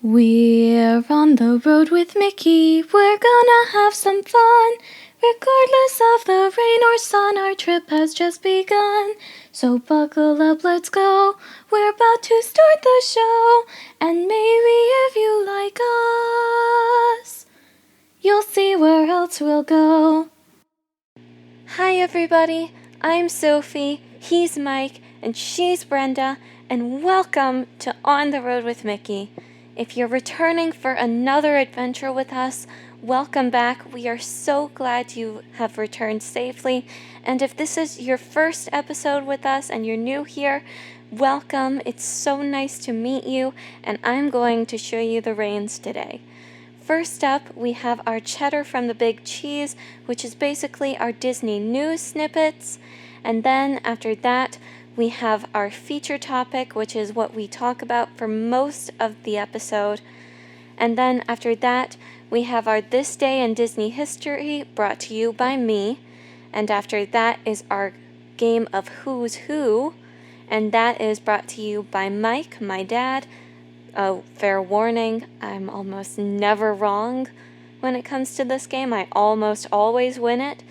We're on the road with Mickey, we're gonna have some fun. Regardless of the rain or sun, our trip has just begun. So buckle up, let's go, we're about to start the show. And maybe if you like us, you'll see where else we'll go. Hi everybody, I'm Sophie, he's Mike, and she's Brenda, and welcome to On the Road with Mickey. If you're returning for another adventure with us, welcome back. We are so glad you have returned safely. And if this is your first episode with us and you're new here, welcome. It's so nice to meet you, and I'm going to show you the reins today. First up, we have our Cheddar from the Big Cheese, which is basically our Disney news snippets. And then after that, we have our feature topic, which is what we talk about for most of the episode. And then after that, we have our This Day in Disney History, brought to you by me. And after that is our game of Who's Who, and that is brought to you by Mike, my dad. Oh, fair warning, I'm almost never wrong when it comes to this game. I almost always win it.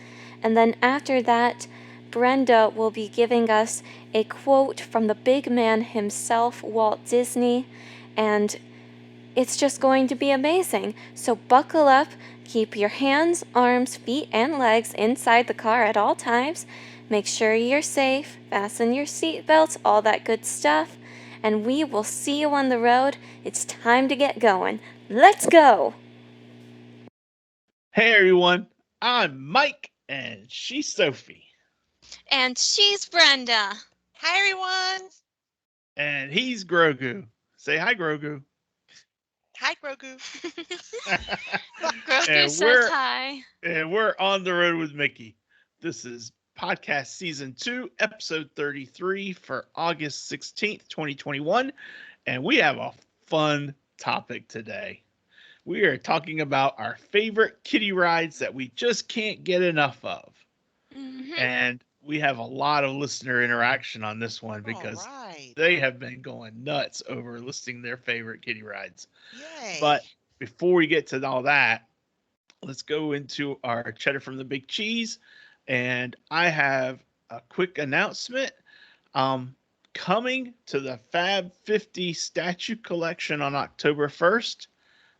And then after that, Brenda will be giving us a quote from the big man himself, Walt Disney, and it's just going to be amazing. So buckle up, keep your hands, arms, feet, and legs inside the car at all times. Make sure you're safe, fasten your seatbelts, all that good stuff, and we will see you on the road. It's time to get going. Let's go! Hey everyone, I'm Mike and she's Sophie. And she's Brenda. Hi, everyone. And he's Grogu. Say hi, Grogu. Hi, Grogu. Grogu says hi. And we're on the road with Mickey. This is podcast season 2, episode 33 for August 16th, 2021. And we have a fun topic today. We are talking about our favorite kiddie rides that we just can't get enough of. Mm-hmm. And we have a lot of listener interaction on this one because they have been going nuts over listing their favorite kiddie rides. Yay. But before we get to all that, let's go into our Cheddar from the Big Cheese. And I have a quick announcement. Coming to the Fab 50 statue collection on October 1st,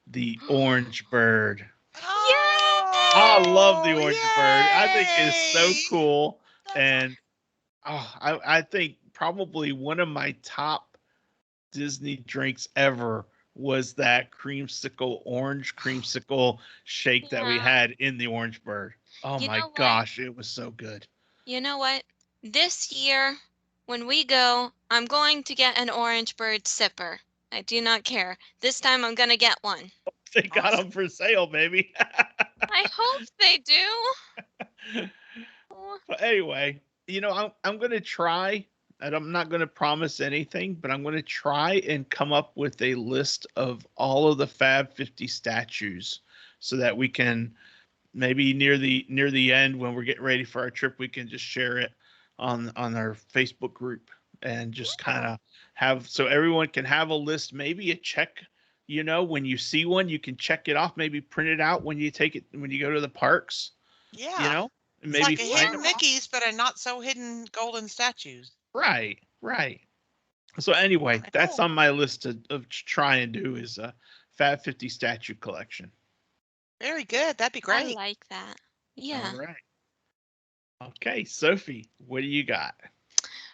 the Orange Bird. Oh, I love the Orange Bird. I think it's so cool. And I think probably one of my top Disney drinks ever was that orange creamsicle shake that we had in the Orange Bird. Oh my gosh, it was so good. You know what? This year, when we go, I'm going to get an Orange Bird sipper. I do not care. This time I'm going to get one. They got them for sale, baby. I hope they do. But anyway, I'm going to try, and I'm not going to promise anything, but I'm going to try and come up with a list of all of the Fab 50 statues so that we can maybe near the end when we're getting ready for our trip, we can just share it on our Facebook group and just kind of have so everyone can have a list, maybe a check. When you see one, you can check it off, maybe print it out when you go to the parks. Yeah. Maybe it's like a hidden Mickey's, but a not so hidden golden statues. Right. So anyway, that's on my list of try and do is a Fab 50 statue collection. Very good. That'd be great. I like that. Yeah. All right. Okay, Sophie, what do you got?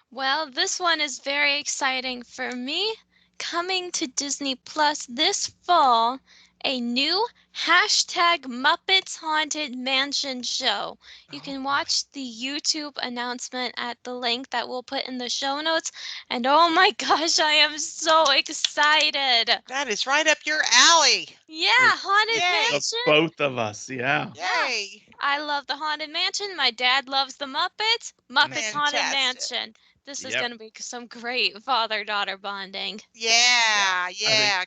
Well, this one is very exciting for me. Coming to Disney Plus this fall, a new #Muppets Haunted Mansion show. You can watch the YouTube announcement at the link that we'll put in the show notes. And oh my gosh, I am so excited. That is right up your alley. Yeah, Haunted Mansion. Both of us, yeah. Yay. I love the Haunted Mansion. My dad loves the Muppets. Muppets Haunted Mansion. This is going to be some great father-daughter bonding. Yeah.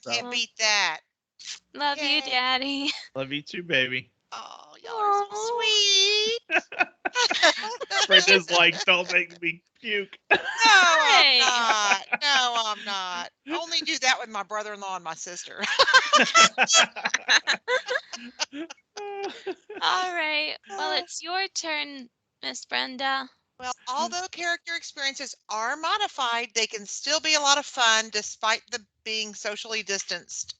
So. Can't beat that. Love you, Daddy. Love you too, baby. Oh, y'all are so sweet. Brenda's like, don't make me puke. No, I'm Hey. not. No, I'm not. Only do that with my brother-in-law and my sister. All right. Well, it's your turn, Miss Brenda. Well, although character experiences are modified, they can still be a lot of fun despite the being socially distanced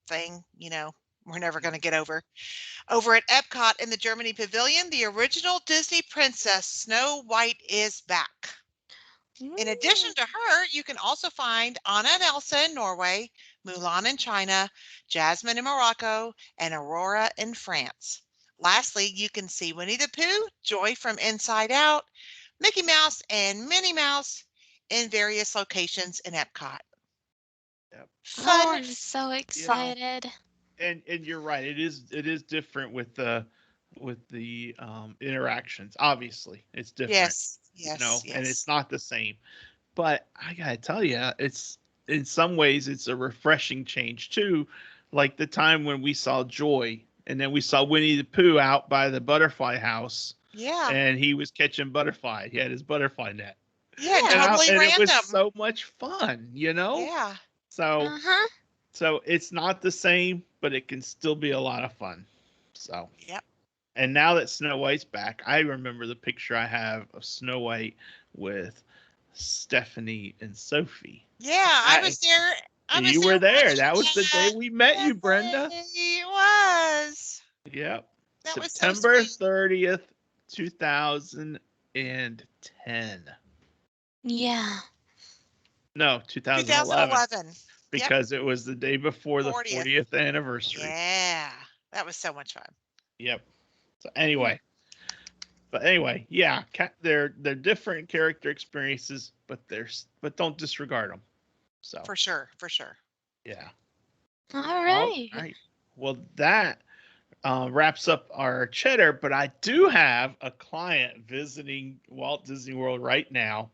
thing, we're never going to get over. Over at Epcot in the Germany Pavilion, the original Disney princess Snow White is back. In addition to her, you can also find Anna and Elsa in Norway, Mulan in China, Jasmine in Morocco, and Aurora in France. Lastly, you can see Winnie the Pooh, Joy from Inside Out, Mickey Mouse, and Minnie Mouse in various locations in Epcot. Yep. Oh, Fun. I'm so excited. And you're right. It is different with the interactions. Obviously, it's different. Yes, And it's yes. not the same. But I gotta tell you, it's in some ways it's a refreshing change too. Like the time when we saw Joy, and then we saw Winnie the Pooh out by the butterfly house, Yeah. and he was catching butterfly. He had his butterfly net, Yeah, Yeah. totally and it was random. so much fun. Yeah. So Uh-huh. so it's not the same, but it can still be a lot of fun. So. Yep. And now that Snow White's back, I remember the picture I have of Snow White with Stephanie and Sophie. Yeah, I was there. I was You there were there. watching That was the day that. we met you, Brenda. Yay, it was. Yep. That was so September sweet. 30th, 2010. Yeah. No, 2011. 2011. Because it was the day before the 40th. 40th anniversary. Yeah, that was so much fun. Yep. So anyway, yeah, they're different character experiences, but don't disregard them. So For sure, for sure. yeah. All All right. right. Well, that wraps up our cheddar, but I do have a client visiting Walt Disney World right now,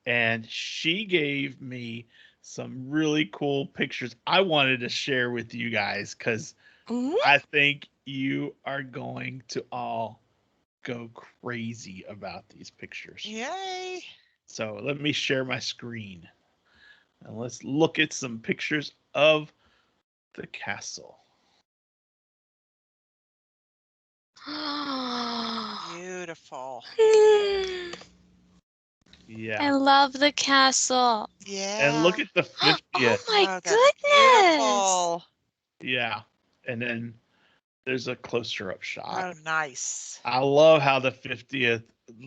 and she gave me some really cool pictures I wanted to share with you guys because I think you are going to all go crazy about these pictures. Yay. So let me share my screen and let's look at some pictures of the castle. Beautiful. Yeah. I love the castle. Yeah. And look at the 50th. Oh my that's goodness. beautiful. Yeah. And then there's a closer up shot. Oh, nice. I love how the 50th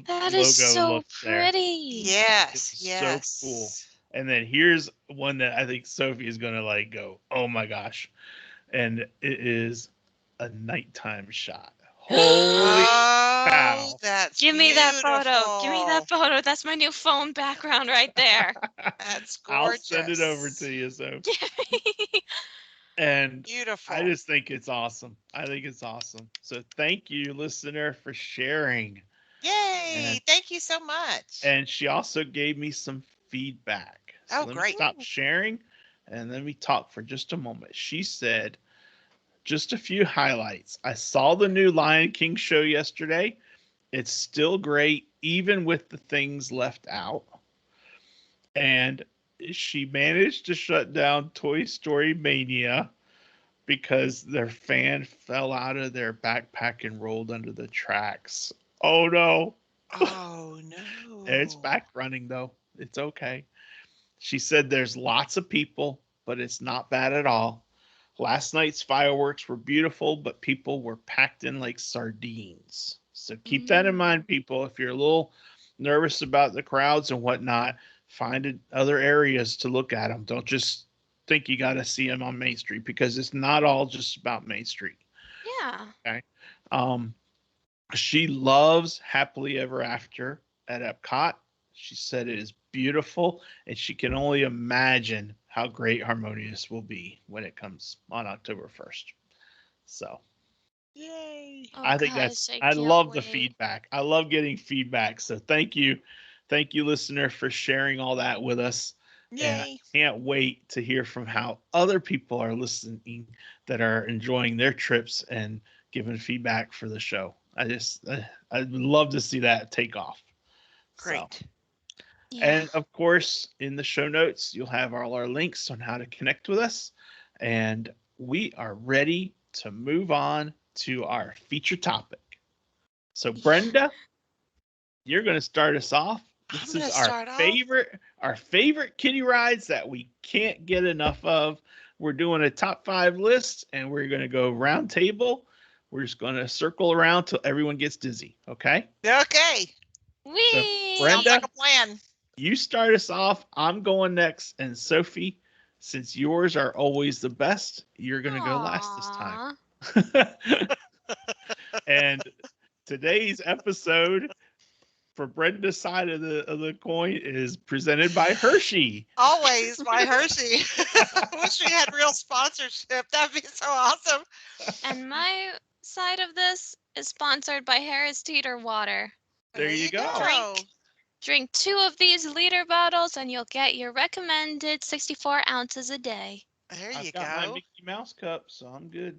That logo is so looks there. pretty. Yes, It's yes. so cool. And then here's one that I think Sophie is going to like go, oh my gosh. And it is a nighttime shot. Holy cow. That's Give me that photo. Give me that beautiful. photo. That's my new phone background right there. That's I'll gorgeous. send it over to you, Sophie. And Beautiful. I just think it's awesome. I think it's awesome. So thank you, listener, for sharing. Yay. Thank you so much. And she also gave me some feedback. So Oh, let great. me stop sharing and let me talk for just a moment. She said, just a few highlights. I saw the new Lion King show yesterday. It's still great, even with the things left out. And she managed to shut down Toy Story Mania because their fan fell out of their backpack and rolled under the tracks. Oh no. Oh, no. It's back running though. It's okay. She said there's lots of people, but it's not bad at all. Last night's fireworks were beautiful, but people were packed in like sardines. So keep that in mind, people. If you're a little nervous about the crowds and whatnot, find other areas to look at them. Don't just think you got to see them on Main Street because it's not all just about Main Street. Yeah. Okay. She loves Happily Ever After at Epcot. She said it is beautiful, and she can only imagine how great Harmonious will be when it comes on October 1st. So, Yay. Oh, I think gosh, I can't love the wait. feedback. I love getting feedback. So thank you, listener, for sharing all that with us. And I Yay. can't wait to hear from how other people are listening that are enjoying their trips and giving feedback for the show. I'd love to see that take off. So, Great. Yeah. and of course, in the show notes, you'll have all our links on how to connect with us. And we are ready to move on to our feature topic. So, Brenda, you're going to start us off. I'm This going is to start off. our favorite kiddie rides that we can't get enough of. We're doing a top 5 list, and we're going to go round table. We're just going to circle around till everyone gets dizzy. Okay. Okay. So, Whee! Sounds Brenda, like a plan. you start us off. I'm going next, and Sophie, since yours are always the best, you're going to go last this time. Aw. And today's episode for Brenda's side of the coin is presented by Hershey. Always by Hershey. Wish we had real sponsorship. That'd be so awesome. And my side of this is sponsored by Harris Teeter Water. There you go. Drink 2 of these liter bottles and you'll get your recommended 64 ounces a day. There you I've got my go. Mickey Mouse cup, so I'm good.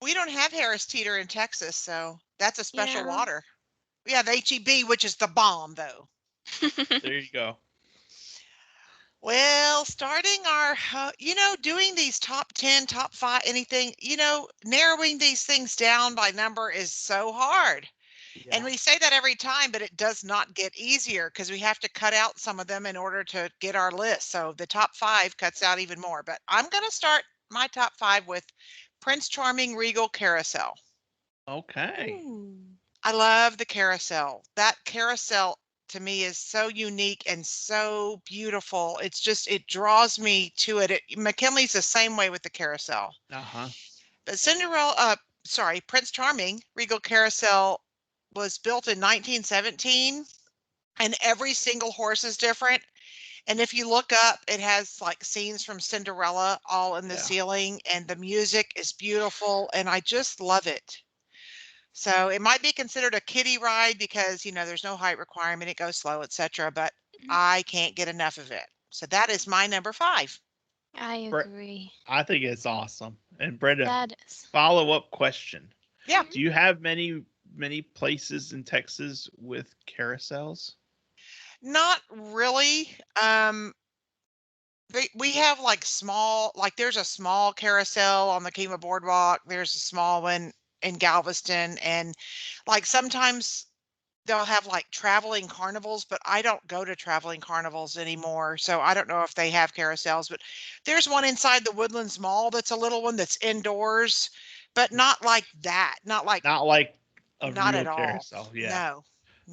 We don't have Harris Teeter in Texas, so that's a special Yeah. water. We have HEB, which is the bomb, though. There you go. Well, starting our, doing these top 10, top 5, anything, narrowing these things down by number is so hard. Yeah. And we say that every time, but it does not get easier because we have to cut out some of them in order to get our list. So the top 5 cuts out even more. But I'm going to start my top 5 with Prince Charming Regal Carousel. Okay. Ooh. I love the carousel. That carousel to me is so unique and so beautiful. It's just, it draws me to it. McKinley's the same way with the carousel. Uh-huh. But Prince Charming Regal Carousel was built in 1917 and every single horse is different. And if you look up, it has like scenes from Cinderella all in the ceiling and the music is beautiful and I just love it. So it might be considered a kiddie ride because, there's no height requirement. It goes slow, etc. But I can't get enough of it. So that is my number 5. I agree. I think it's awesome. And Brenda, That is. follow-up question. Yeah. Do you have many places in Texas with carousels? Not really. We have there's a small carousel on the Kima Boardwalk. There's a small one in Galveston. And sometimes they'll have traveling carnivals, but I don't go to traveling carnivals anymore. So I don't know if they have carousels, but there's one inside the Woodlands Mall. That's a little one that's indoors, but not like that. Not like a not real at all. carousel. Yeah. No.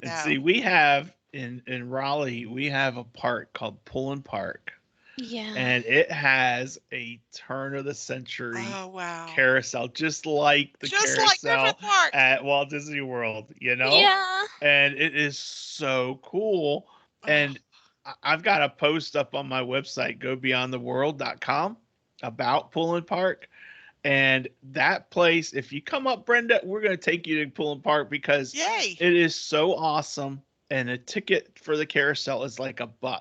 And see, we have in Raleigh, we have a park called Pullen Park. Yeah. And it has a turn of the century carousel, just like the carousel at Walt Disney World, Yeah. And it is so cool. And I've got a post up on my website, gobeyondtheworld.com, about Pullen Park. And that place, if you come up, Brenda, we're going to take you to Pullen Park because it is so awesome. And a ticket for the carousel is like $1.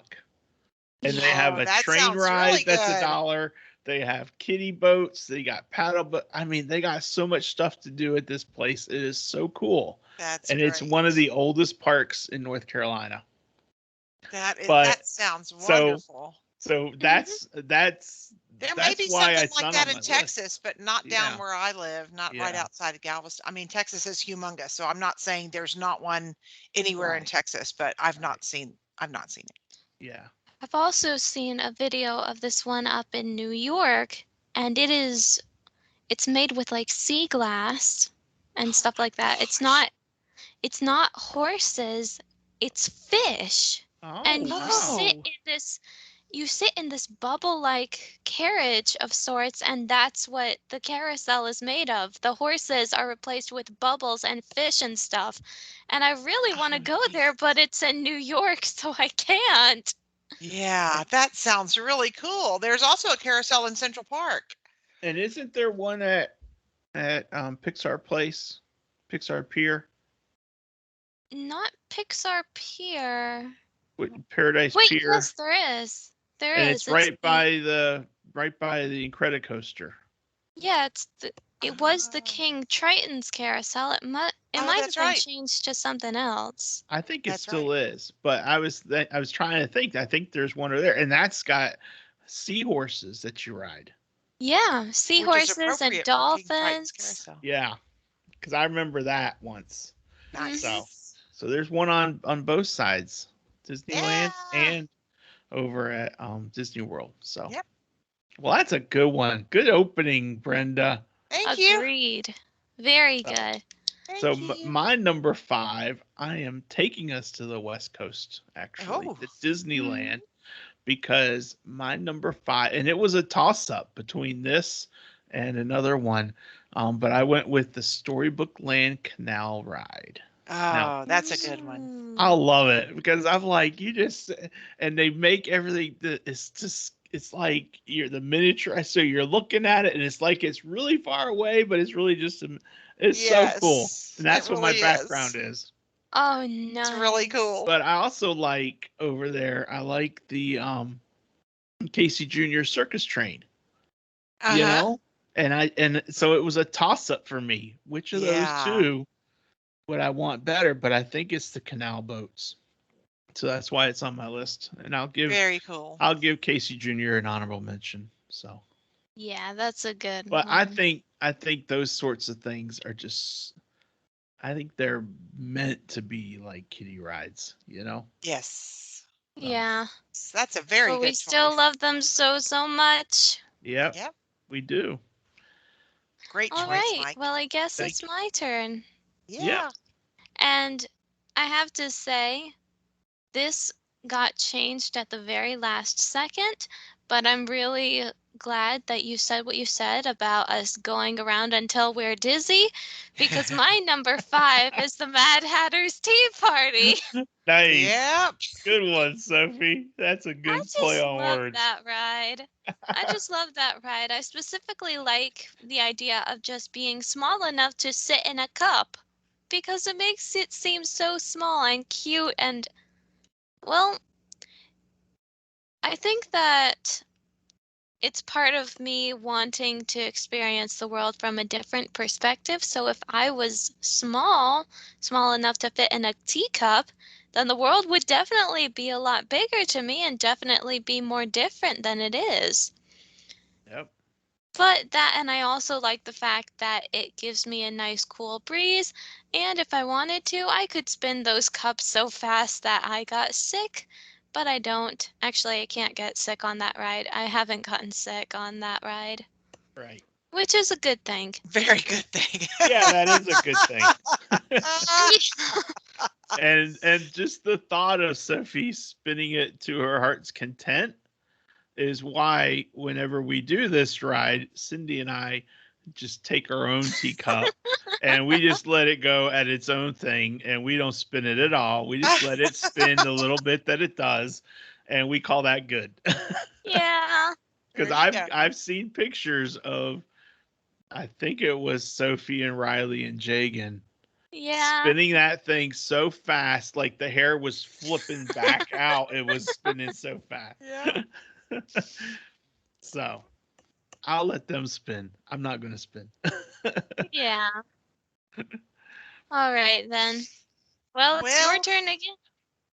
And they have a train ride that's $1. They have kiddie boats. They got paddle boat. I mean, they got so much stuff to do at this place. It is so cool. It's one of the oldest parks in North Carolina. That sounds wonderful. So that's there may be something like that in Texas, but not down Yeah. where I live, not right Yeah. outside of Galveston. I mean, Texas is humongous, so I'm not saying there's not one anywhere in Right. Texas, but I've not seen it. Yeah. I've also seen a video of this one up in New York, and it's made with sea glass and stuff like that. It's not horses, it's fish. Oh, And wow. you sit in this bubble-like carriage of sorts, and that's what the carousel is made of. The horses are replaced with bubbles and fish and stuff. And I really want to go there, but it's in New York, so I can't. Yeah, that sounds really cool. There's also a carousel in Central Park. And isn't there one at Pixar Pier? Not Pixar Pier. Paradise Wait, Pier. yes, there is. It's right by the Incredicoaster. Yeah, it was the Oh. King Triton's Carousel. It might have That's been right. changed to something else. I think it That's still right. is, but I was trying to think. I think there's one over there, and that's got seahorses that you ride. Yeah, Which is seahorses and appropriate for King Triton's dolphins. Carousel. Yeah, because I remember that once. So, Nice. so there's one on both sides, Disneyland Yeah. and over at Disney World. So, Yep. well, that's a good one. Good opening, Brenda. Thank you. Agreed. Very So, good. so Thank you. my number 5, I am taking us to the West Coast, actually, Oh. to Disneyland, because my number 5, and it was a toss up between this and another one, but I went with the Storybook Land Canal Ride. Now, Oh, that's a good one. I love it because I'm like, and they make everything it's like you're the miniature, so you're looking at it and it's like it's really far away, but it's really it's so cool. Yes, And it that's what my really background is. is. Oh, It's really nice. cool. But I also like over there, I like the Casey Jr. circus train, you Uh-huh. know? And so it was a toss up for me. Which of those Yeah. two would I want better? But I think it's the canal boats. So that's why it's on my list. And Very cool. I'll give Casey Jr. an honorable mention. So, Yeah, that's a good but one. I think those sorts of things are just, I think they're meant to be like kiddie rides, you know? Yes. So, Yeah. That's a very But we good still choice. love them so much. yep, Yep. we do. Great All choice, right. Mike. Well, I guess Thank it's you. my turn. Yep. Yeah. And I have to say, this got changed at the very last second, but I'm really glad that you said what you said about us going around until we're dizzy, because my number 5 is the Mad Hatter's Tea Party. Nice. Yep. Good one, Sophie. That's a I good play just on love words. that ride. I just love that ride. I specifically like the idea of just being small enough to sit in a cup because it makes it seem so small and cute and, well, I think that it's part of me wanting to experience the world from a different perspective. So if I was small enough to fit in a teacup, then the world would definitely be a lot bigger to me and definitely be more different than it is. Yep. But that, and I also like the fact that it gives me a nice cool breeze. And if I wanted to, I could spin those cups so fast that I got sick, but I don't. Actually, I can't get sick on that ride. I haven't gotten sick on that ride, Right. which is a good thing. Very good thing. Yeah, that is a good thing. Yeah. And just the thought of Sophie spinning it to her heart's content is why whenever we do this ride, Cindy and I just take our own teacup and we just let it go at its own thing and we don't spin it at all. We just let it spin the little bit that it does and we call that good. Yeah. There Because you go. I've seen pictures of, I think it was Sophie and Riley and Jagan Yeah. spinning that thing so fast, like the hair was flipping back out. It was spinning so fast. Yeah. So I'll let them spin. I'm not going to spin. Yeah. All right then. Well, it's your Well, turn again.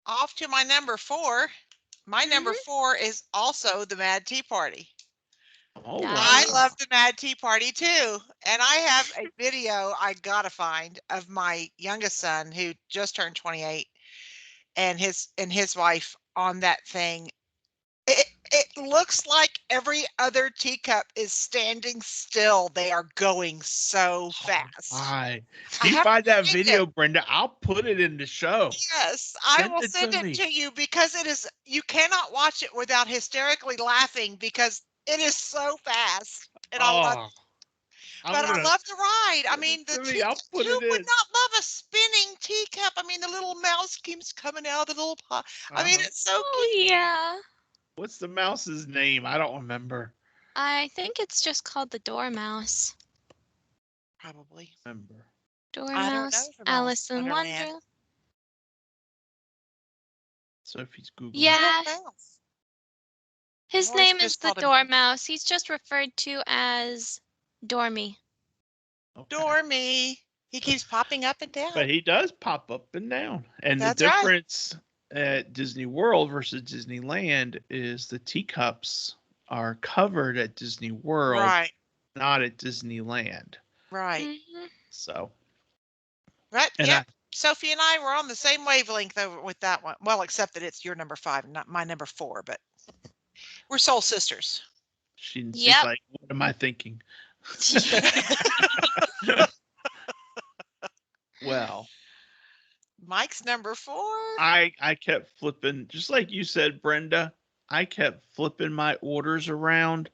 off to my number 4. My number Mhm. 4 is also the Mad Tea Party. Oh, I Nice. wow. love the Mad Tea Party too. And I have a video I gotta find of my youngest son who just turned 28 and his wife on that thing. It looks like every other teacup is standing still. They are going so fast. Hi. I If you have to find that find it. video, Brenda, I'll put it in the show. Yes, I Send will it send to it me. to you because it is, you cannot watch it without hysterically laughing because it is so fast. And I love, Oh, I'm but I gonna love the ride. I send it mean, the to me. teacup, I'll put who it would in. not love a spinning teacup? I mean, the little mouse keeps coming out of the little pot. I mean, Uh-huh. it's so Oh cute. yeah. What's the mouse's name? I don't remember. I think it's just called the Dormouse. Probably. Remember. I don't know Dormouse, for Mouse Alice in Wonderland. Wonderland. Sophie's Googling. Little Yeah, mouse. I've his always name is just the called him. Dormouse. He's just referred to as Dormy. Okay. Dormy. He keeps popping up and down. But he does pop up and down. And That's the right. difference at Disney World versus Disneyland is the teacups are covered at Disney World, Right. not at Disneyland. Right. Mhm. So, Right. and Yep. Sophie and I were on the same wavelength over with that one. Well, except that it's your number 5, not my number 4, but we're soul sisters. she's Yep. like, what am I thinking? Well, Mike's number 4. I kept flipping, just like you said, Brenda. I kept flipping my orders around.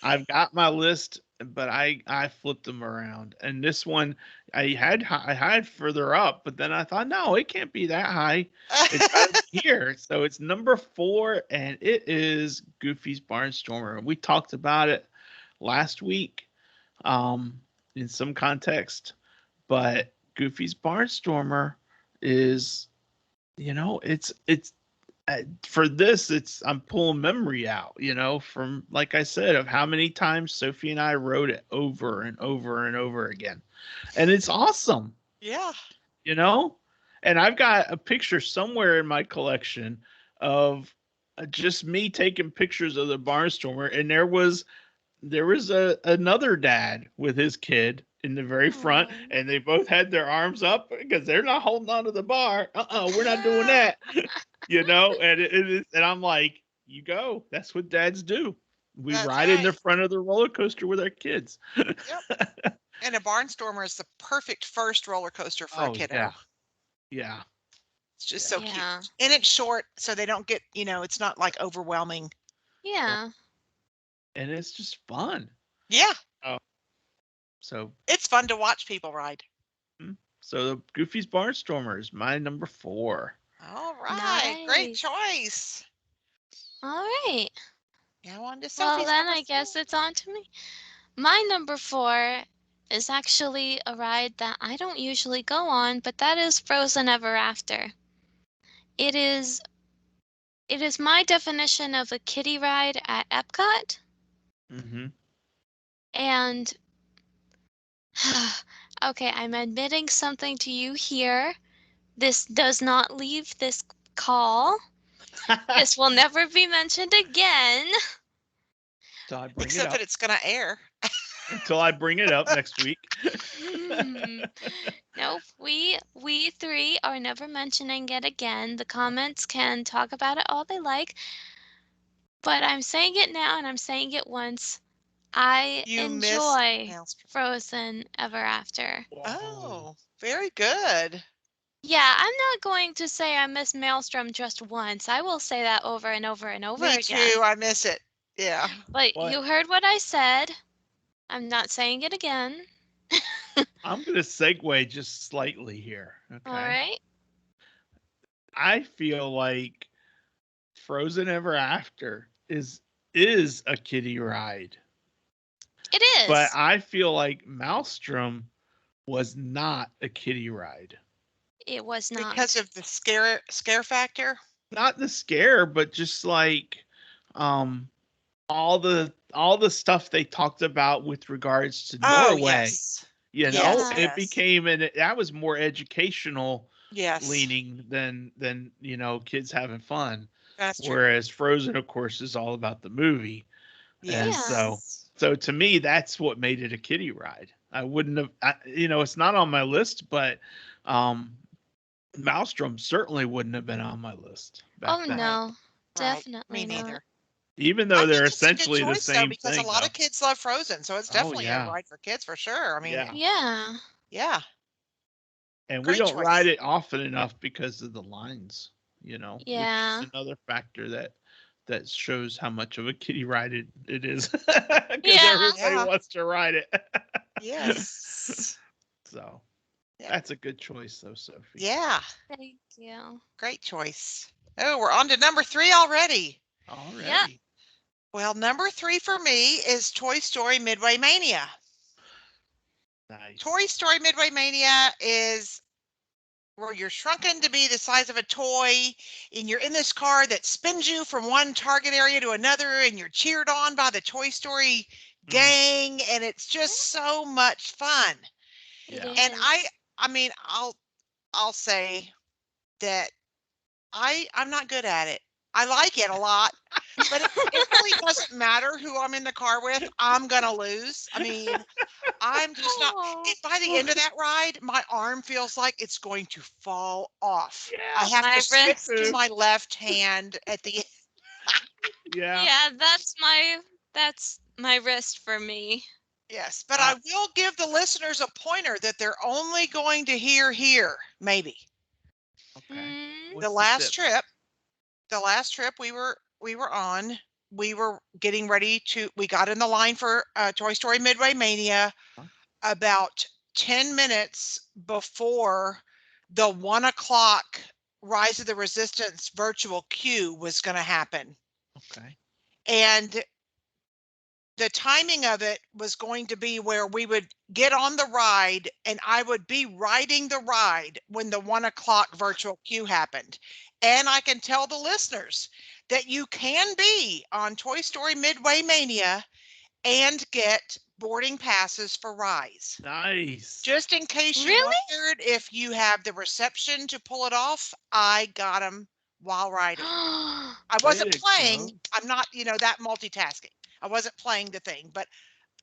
I've got my list, but I flipped them around. And this one I had further up, but then I thought, no, it can't be that high. It's right here. So it's number 4, and it is Goofy's Barnstormer. We talked about it last week, in some context, but Goofy's Barnstormer is, it's for this, I'm pulling memory out, from, like I said, of how many times Sophie and I wrote it over and over and over again. And it's awesome, Yeah. and I've got a picture somewhere in my collection of just me taking pictures of the Barnstormer. And there was another dad with his kid in the very front, Aw. and they both had their arms up because they're not holding on to the bar. We're not doing that. And it is, and I'm like, you go. That's what dads do. We That's ride in the right. front of the roller coaster with our kids. Yep. And a Barnstormer is the perfect first roller coaster for a kiddo. Yeah. It's just so cute. Yeah. And it's short, so they don't get, it's not like overwhelming. Yeah. And it's just fun. Yeah. So It's fun to watch people ride. the Goofy's Barnstormer is my number 4. All right. Great Nice. choice. All right. Now on to Well, Sophie's then number I guess 4. it's on to me. My number 4 is actually a ride that I don't usually go on, but that is Frozen Ever After. It is my definition of a kiddie ride at Epcot. Mm-hmm. And okay, I'm admitting something to you here. This does not leave this call. This will never be mentioned again. Until I bring Except it that up. it's going to air. Until I bring it up next week. Nope, we 3 are never mentioning it again. The comments can talk about it all they like, but I'm saying it now and I'm saying it once. I You miss enjoy Maelstrom. Frozen Ever After. Oh, very good. Yeah, I'm not going to say I miss Maelstrom just once. I will say that over and over and over Me again. too. I miss it. Yeah. But What? you heard what I said. I'm not saying it again. I'm going to segue just slightly here. Okay. All right. I feel like Frozen Ever After is a kiddie ride. It is. But I feel like Maelstrom was not a kiddie ride. It was not. Because of the scare factor. Not the scare, but just like all the stuff they talked about with regards to Oh, Norway. yes. Yes. It Yes. became that was more educational Yes. leaning than kids having fun. That's true. Whereas Frozen, of course, is all about the movie. And Yes. so to me, that's what made it a kiddie ride. I wouldn't have, it's not on my list, but Maelstrom certainly wouldn't have been on my list. Oh then. no, Right. definitely Me not. neither. Even I though think they're it's a good essentially the choice, though, same because thing. a lot of kids love Frozen, so it's Oh, definitely yeah. a ride for kids for sure. I mean, Yeah. Yeah. yeah. And we Great don't choice. ride it often enough because of the lines, Yeah. which is another factor that shows how much of a kiddie ride it is. Because Yeah. everybody Yeah. wants to ride it. Yes. So Yeah. that's a good choice, though, Sophie. Yeah. Thank you. Great choice. Oh, we're on to number 3 already. Already. Yeah. Well, number 3 for me is Toy Story Midway Mania. Nice. Toy Story Midway Mania is where you're shrunken to be the size of a toy, and you're in this car that spins you from one target area to another, and you're cheered on by the Toy Story gang, and it's just so much fun. It Yeah. And is. I mean, I'll say that I'm not good at it. I like it a lot, but it really doesn't matter who I'm in the car with. I'm gonna lose. I mean, I'm just not. Oh, And by the end of that ride, my arm feels like it's going to fall off. I Yeah. have to my switch to wrist. my left hand at the Yeah. Yeah, that's my wrist for me. yes, but I I, will give the listeners a pointer that they're only going to hear here, maybe. okay. Mm, The What's the last tip? trip, the last trip we were on, we were getting ready to we got in the line for Toy Story Midway Mania Huh? about 10 minutes before the 1 o'clock Rise of the Resistance virtual queue was going to happen. Okay. And the timing of it was going to be where we would get on the ride and I would be riding the ride when the 1 o'clock virtual queue happened. And I can tell the listeners that you can be on Toy Story Midway Mania and get boarding passes for Rise. Nice. Just in case you really? wondered if you have the reception to pull it off, I got them while riding. I Way wasn't to playing. go. I'm not, that multitasking. I wasn't playing the thing, but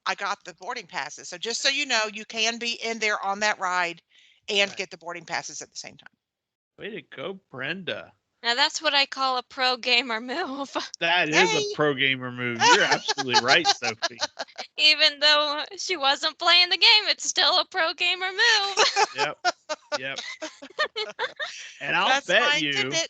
I got the boarding passes. So just so you know, you can be in there on that ride and Right. get the boarding passes at the same time. Way to go, Brenda. Now that's what I call a pro gamer move. That is a Hey. pro gamer move. You're absolutely right, Sophie. Even though she wasn't playing the game, it's still a pro gamer move. Yep. Yep. And That's my tidbit.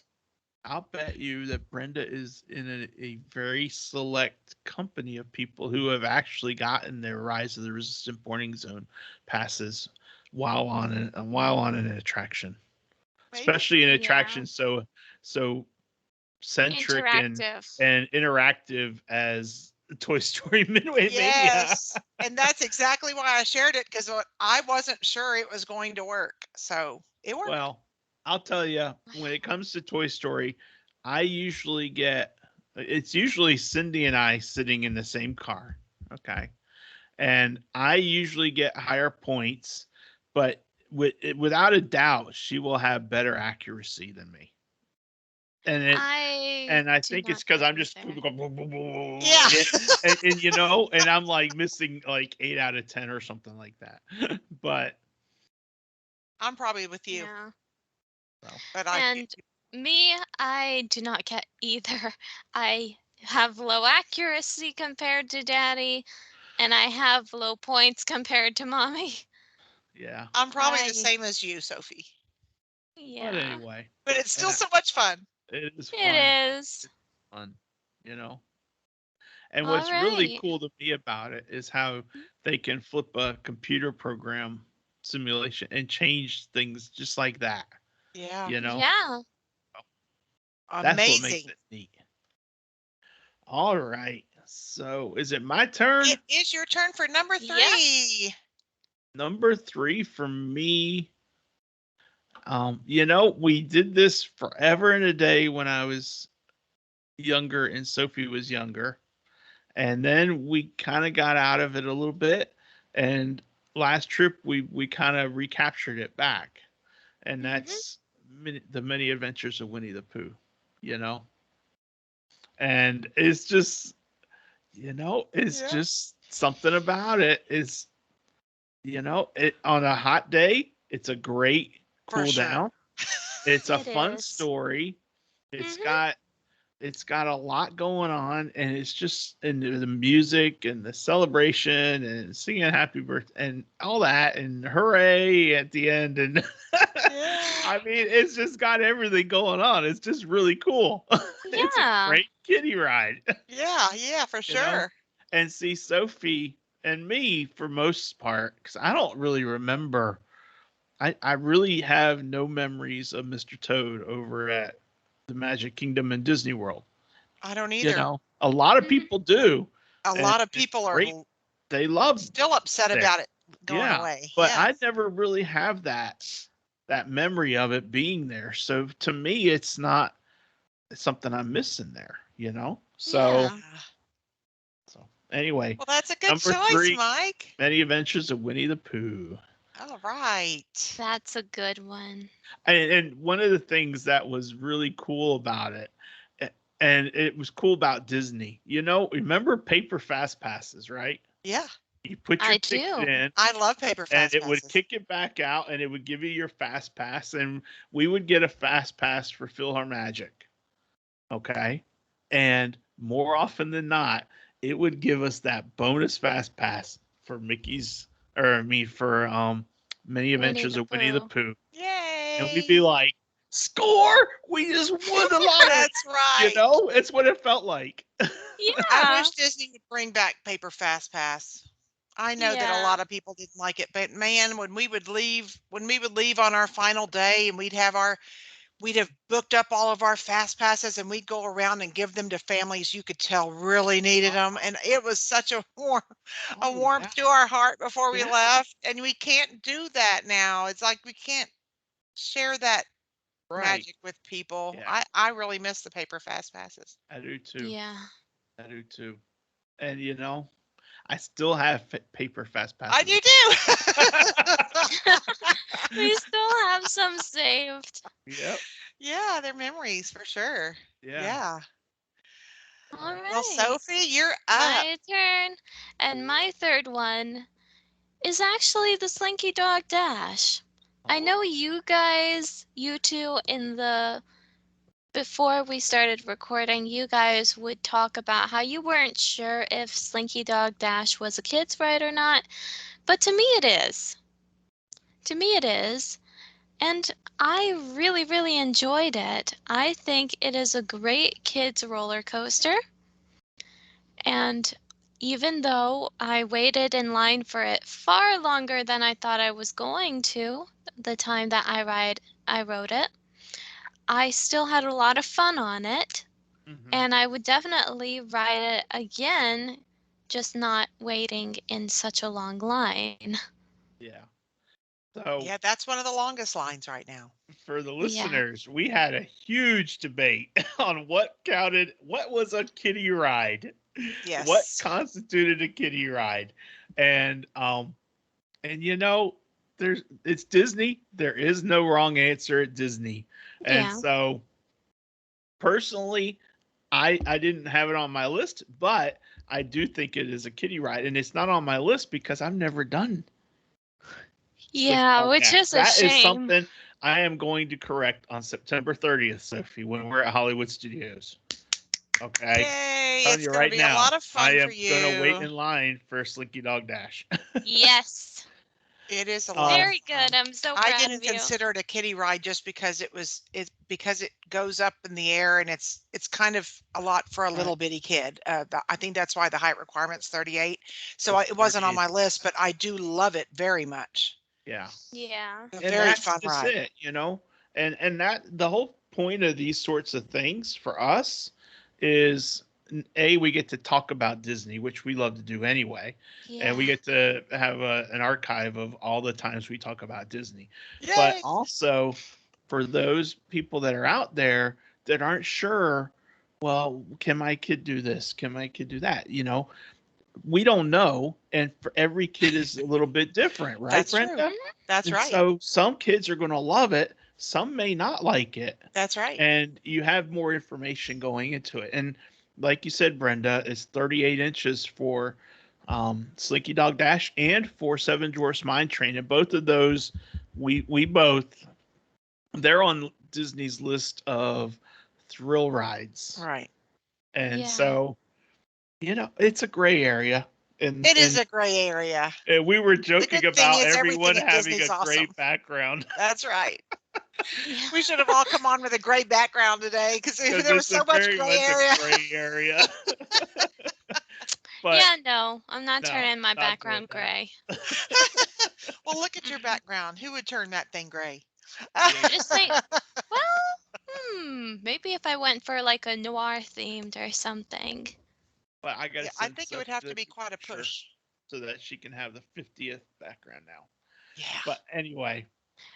I'll bet you that Brenda is in a very select company of people who have actually gotten their Rise of the Resistant Boarding Zone passes while on an attraction, Maybe. especially an Yeah. attraction so centric Interactive. and interactive as Toy Story Midway Mania. Yes. And that's exactly why I shared it because I wasn't sure it was going to work. So it worked. Well, I'll tell you, when it comes to Toy Story, I usually it's usually Cindy and I sitting in the same car. Okay. And I usually get higher points, but without a doubt, she will have better accuracy than me. And I I do think it's not because get I'm just either. Yeah. and and I'm like missing like 8 out of 10 or something like that. But I'm probably with you, Yeah. well, but And me, I do not get either. I have low accuracy compared to Daddy, and I have low points compared to Mommy. yeah. I'm probably the I same as you, Sophie. But Yeah, anyway, But it's and still so much fun. it is fun. it is. It's fun, you know. And All what's really right. cool to me about it is how they can flip a computer program simulation and change things just like that. Yeah. You know, Yeah. that's what makes Amazing. it neat. All right. So is it my turn? It is your turn for number Yes. 3. Number three for me. We did this forever and a day when I was younger and Sophie was younger. And then we kind of got out of it a little bit. And last trip we kind of recaptured it back. And Mhm. that's the many adventures of Winnie the Pooh, you know? And it's Yeah. just something about it is, it on a hot day, it's a great For cool sure. down. It's a It fun is. story. It's Mhm. got it's got a lot going on, and it's just and the music and the celebration and singing happy birthday and all that and hooray at the end and Yeah. I mean it's just got everything going on. It's just really cool. It's a Yeah. great kiddie ride, Yeah, yeah, for you know. sure. And see Sophie and me for most part because I don't really remember. I really have no memories of Mr. Toad over at the Magic Kingdom in Disney World. I don't either. A lot of Mhm. people do, A and lot of it's people are great. They love still upset there. about it going Yeah, away. but Yeah. I never really have that memory of it being there. So to me, it's something I'm missing there. Yeah. So Yeah. so Anyway, Well, that's a good number choice, 3, Mike. Many Adventures of Winnie the Pooh. All right. That's a good one. And one of the things that was really cool about it, and it was cool about Disney, remember paper fast passes, right? Yeah, You put your I ticket do. in, I love paper and fast it would passes. kick it back out, and it would give you your fast pass, and we would get a fast pass for PhilharMagic. Okay, and more often than not, it would give us that bonus fast pass for Mickey's, or I mean for Many Winnie Adventures the of Winnie the Pooh. Pooh, and we'd be Yay! like, "Score! We just won the lottery!" That's right. It's what it felt like. I Yeah. wish Disney would bring back paper fast pass. I know that a Yeah. lot of people didn't like it, but man, when we would leave on our final day and we'd have booked up all of our fast passes and we'd go around and give them to families you could tell really needed them, and it was such a Oh warmth to our heart before we yeah, left, and we can't do that now. It's like we can't share that right. magic with people. Yeah, I really miss the paper fast passes. I do too. Yeah. I do too. And I still have paper fast I passes. do too. We still have some saved. Yep. Yeah, they're memories for sure. Yeah. Yeah. All Well, right. Sophie, you're up. My turn. And my third one is actually the Slinky Dog Dash. I know you two before we started recording, you guys would talk about how you weren't sure if Slinky Dog Dash was a kid's ride or not, but to me it is. To me it is. And I really, really enjoyed it. I think it is a great kids roller coaster. And even though I waited in line for it far longer than I thought I was going to, the time that I rode it, I still had a lot of fun on it. Mhm. And I would definitely ride it again, just not waiting in such a long line. Yeah. So Yeah, that's one of the longest lines right now. for the Yeah. listeners, we had a huge debate on what was a kiddie ride. What Yes. constituted a kiddie ride. And it's Disney. There is no wrong answer at Disney. And Yeah. so personally, I didn't have it on my list, but I do think it is a kiddie ride, and it's not on my list because I've never done Slinky Yeah, Dog which Dash. is a That is shame. something I am going to correct on September 30th, Sophie, when we're at Hollywood Studios. Okay. Yay, Telling it's you going to right be now, a lot of I fun am for going to wait you. in line for Slinky Dog Dash. Yes. It is a lot of Very good. fun. I'm so I proud didn't of you. consider it a kiddie ride just because because it goes up in the air and it's kind of a lot for a little bitty kid. I think that's why the height requirement's 38. So It's it wasn't on 38. my list, but I do love it very much. Yeah. Yeah. A And very that's fun just ride. it, and that the whole point of these sorts of things for us is we get to talk about Disney, which we love to do anyway, Yeah. and we get to have an archive of all the times we talk about Disney. Yay! But also for those people that are out there that aren't sure, well, can my kid do this? Can my kid do that? We don't know, and for every kid is a little bit different, right, That's Brenda? true. That's And right. so some kids are going to love it, some may not like it, That's right. and you have more information going into it. And like you said, Brenda, it's 38 inches for Slinky Dog Dash and for Seven Dwarfs Mine Train, and both of those we both they're on Disney's list of thrill rides, Right. and Yeah. so it's a gray area. It is a gray area. And we were The joking good thing about is everyone everything at having Disney's a gray awesome. background. That's right. Yeah. We should have all come on with a gray background today because there was so much very gray much area. a gray area. But Yeah, no, I'm not no, turning my not doing background that. gray. Well, look at your background. Who would turn that thing gray? Just say, well, maybe if I went for like a noir themed or something. But I gotta Yeah, I send think it would have to Sophie be quite a picture push. so that she can have the 50th background now. Yeah. But anyway.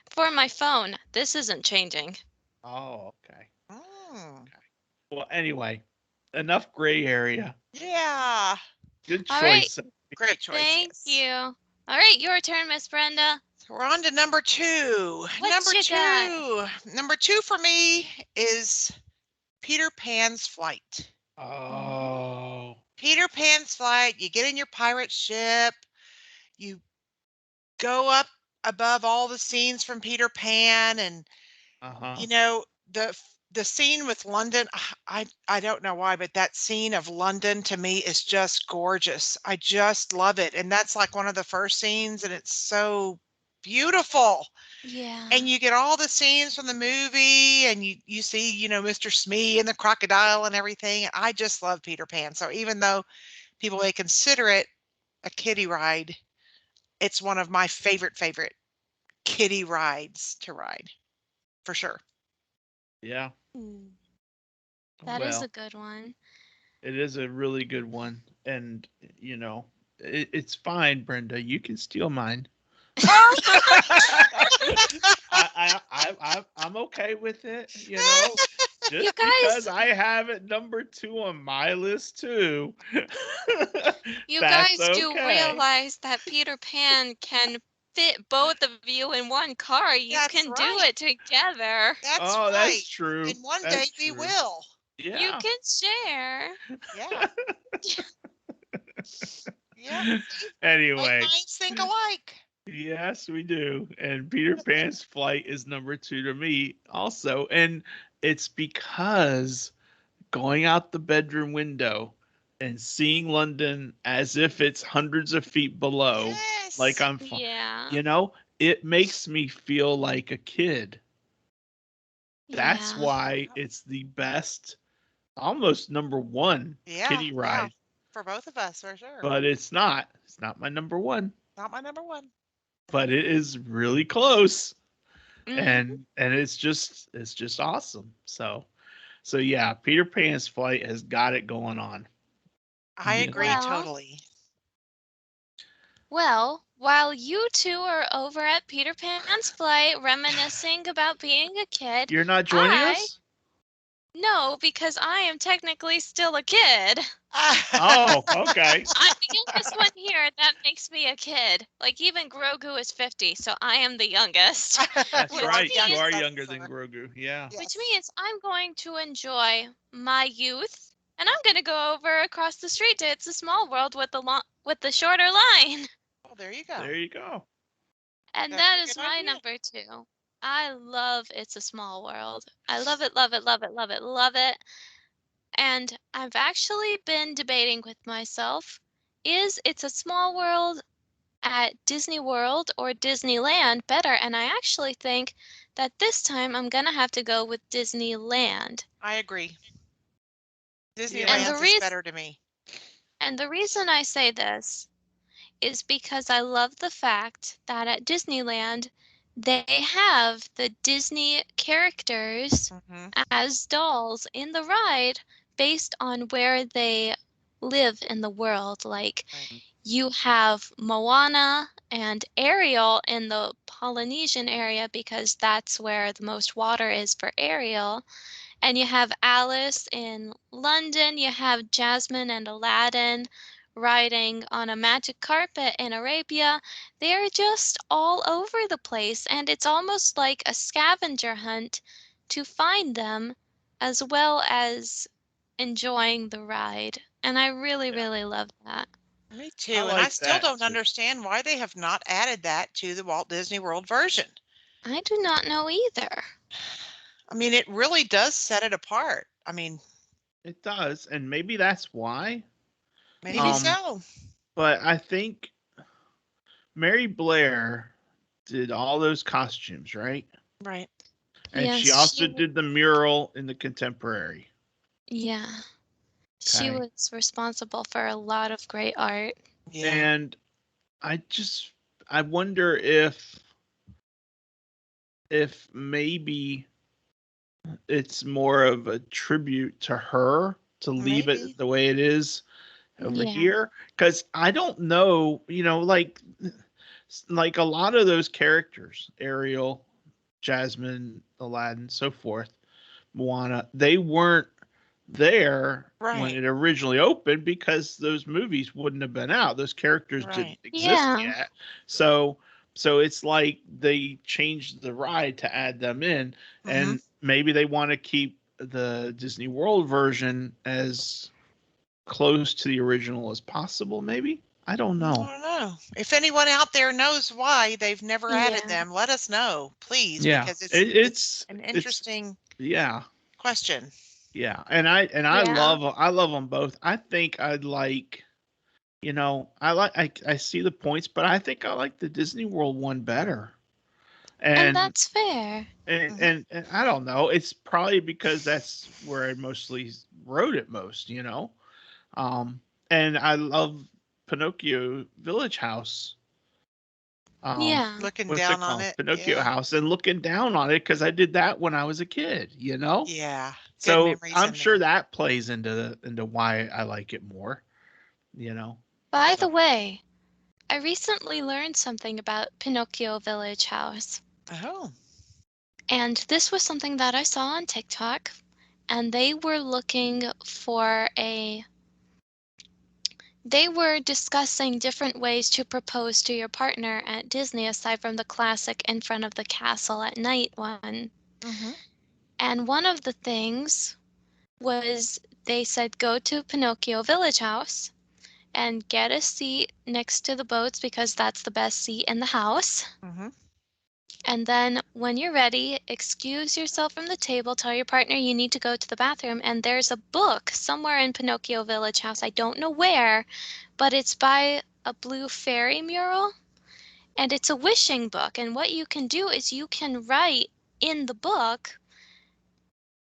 For my phone, this isn't changing. Oh, okay. Mm. Well, anyway, enough gray area. Yeah. Good All right. choice. Great choice. Thank yes. you. All right, your turn, Miss Brenda. So we're on to number 2. What you got? Number two for me is Peter Pan's Flight. Oh. Peter Pan's Flight. You get in your pirate ship. You go up above all the scenes from Peter Pan, and Uh-huh. you know the scene with London. I don't know why, but that scene of London to me is just gorgeous. I just love it, and that's like one of the first scenes, and it's so beautiful. Yeah. And you get all the scenes from the movie, and you see, Mr. Smee and the crocodile and everything. I just love Peter Pan. So even though people may consider it a kiddie ride, it's one of my favorite kiddie rides to ride, for sure. Yeah. That is Well, a good one. it is a really good one. And, it's fine, Brenda. You can steal mine. I'm okay with it, You just because guys, I have it number 2 on my list too. you That's guys do okay. realize that Peter Pan can fit both of you in one car. You That's can do right. it together. That's Oh, that's right. true. And one day That's we true. will. You Yeah. can share. Yeah. Yep. Great Anyway, minds think alike. yes, we do. And Peter Pan's Flight is number 2 to me also. And it's because going out the bedroom window and seeing London as if it's hundreds of feet below, like Yes. I'm, Yeah. it makes me feel like a kid. That's Yeah. why it's the best, almost number 1 Yeah. kiddie Yeah. ride, For both of us, for sure. but it's not. It's not my number 1, Not my number one. but it is really close. Mhm. And it's just awesome. So yeah, Peter Pan's Flight has got it going on. I agree Well, totally. while you two are over at Peter Pan's Flight reminiscing about being a kid, You're not joining I us? no, because I am technically still a kid. Oh, okay. I'm the youngest one here. That makes me a kid. Like even Grogu is 50, so I am the youngest. That's We are right. the You youngest, are that's younger for than sure. Grogu. Yeah. Which Yes. means I'm going to enjoy my youth, and I'm going to go over across the street to It's a Small World with the shorter line. Well, there you go. There you go. And That's that a is good my idea. number 2. I love It's a Small World. I love it, love it, love it, love it, love it. And I've actually been debating with myself, is It's a Small World at Disney World or Disneyland better? And I actually think that this time I'm gonna have to go with Disneyland. I agree. And Yeah. the Disneyland's is reason better to me. I say this is because I love the fact that at Disneyland they have the Disney characters Hmm. as dolls in the ride based on where they live in the world. Like Right. you have Moana and Ariel in the Polynesian area because that's where the most water is for Ariel. And you have Alice in London, you have Jasmine and Aladdin riding on a magic carpet in Arabia. They're just all over the place, and it's almost like a scavenger hunt to find them as well as enjoying the ride. And I really, Yeah. really love that. Me I too. And I like still that don't too. understand why they have not added that to the Walt Disney World version. I do not know either. I mean, it really does set it apart. I mean, It does, and maybe that's why. maybe Mhm. so. But I think Mary Blair did all those costumes, right? Right. And she Yes, also did the mural in the contemporary. yeah. She Okay. was responsible for a lot of great art. Yeah. And I wonder if maybe it's more of a tribute to her to leave it Maybe. the way it is over Yeah. here, because I don't know, like a lot of those characters, Ariel, Jasmine, Aladdin, so forth, Moana, they weren't there when Right. it originally opened because those movies wouldn't have been out. Those characters didn't Right. exist Yeah. yet. So it's like they changed the ride to add them in, Mm-hmm. and maybe they want to keep the Disney World version as close to the original as possible, maybe. I don't I know. don't know. If anyone out there knows why they've never added Yeah. them, let us know, please, Yeah. because it's an It's interesting yeah. question. Yeah. And I Yeah. love them both. I think I'd like, I see the points, but I think I like the Disney World one better. And And that's fair. Mm-hmm. and I don't know. It's probably because that's where I mostly wrote it most. Um and I love Pinocchio Village House. Yeah. Looking What's it down on called? it. Pinocchio Yeah. House, and looking down on it because I did that when I was a kid. Yeah. Good So memories I'm in sure there. that plays into why I like it more. By the So way, I recently learned something about Pinocchio Village House. Oh. And this was something that I saw on TikTok. And they were discussing different ways to propose to your partner at Disney aside from the classic in front of the castle at night one. Mm-hmm. And one of the things was they said go to Pinocchio Village House and get a seat next to the boats because that's the best seat in the house. Mm-hmm. And then when you're ready, excuse yourself from the table, tell your partner you need to go to the bathroom, and there's a book somewhere in Pinocchio Village House. I don't know where, but it's by a blue fairy mural, and it's a wishing book. And what you can do is you can write in the book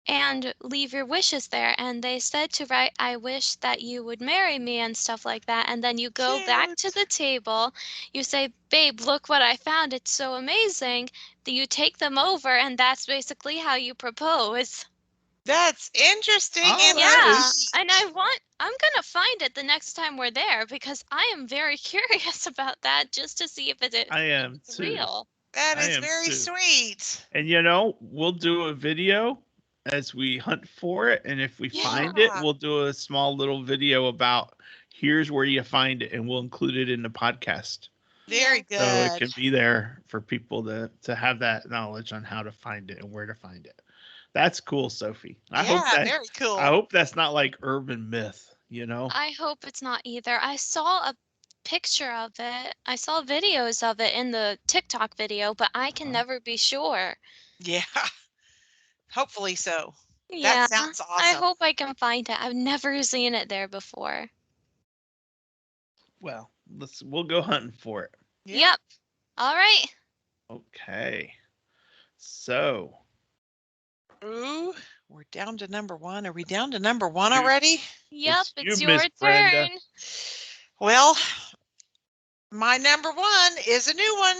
and leave your wishes there. And they said to write, I wish that you would marry me and stuff like that. And then you go back to Cute. the table, you say, babe, look what I found. It's so amazing. Then you take them over, and that's basically how you propose. That's interesting oh, and that Yeah. is And I'm gonna find it the next time we're there because I am very curious about that just to see if I if am it's too. real. that I is am very too. sweet. And we'll do a video as we hunt for it, and if we find it, Yeah. we'll do a small little video about here's where you find it, and we'll include it in the podcast. Very So it good. can be there for people to have that knowledge on how to find it and where to find it. That's cool, Sophie. Yeah, very I cool. hope that's not like urban myth. I hope it's not either. I saw a picture of it. I saw videos of it in the TikTok video, but I can Uh-huh. never be sure. Yeah. Hopefully so. That Yeah, sounds I awesome. hope I can find it. I've never seen it there before. Well, we'll go hunting for it. Yeah. Yep. All right. Okay. So Ooh, we're down to number one. Are we down to number one you, already? Yep, it's you, it's your Miss Brenda. turn. Well, my number one is a new one.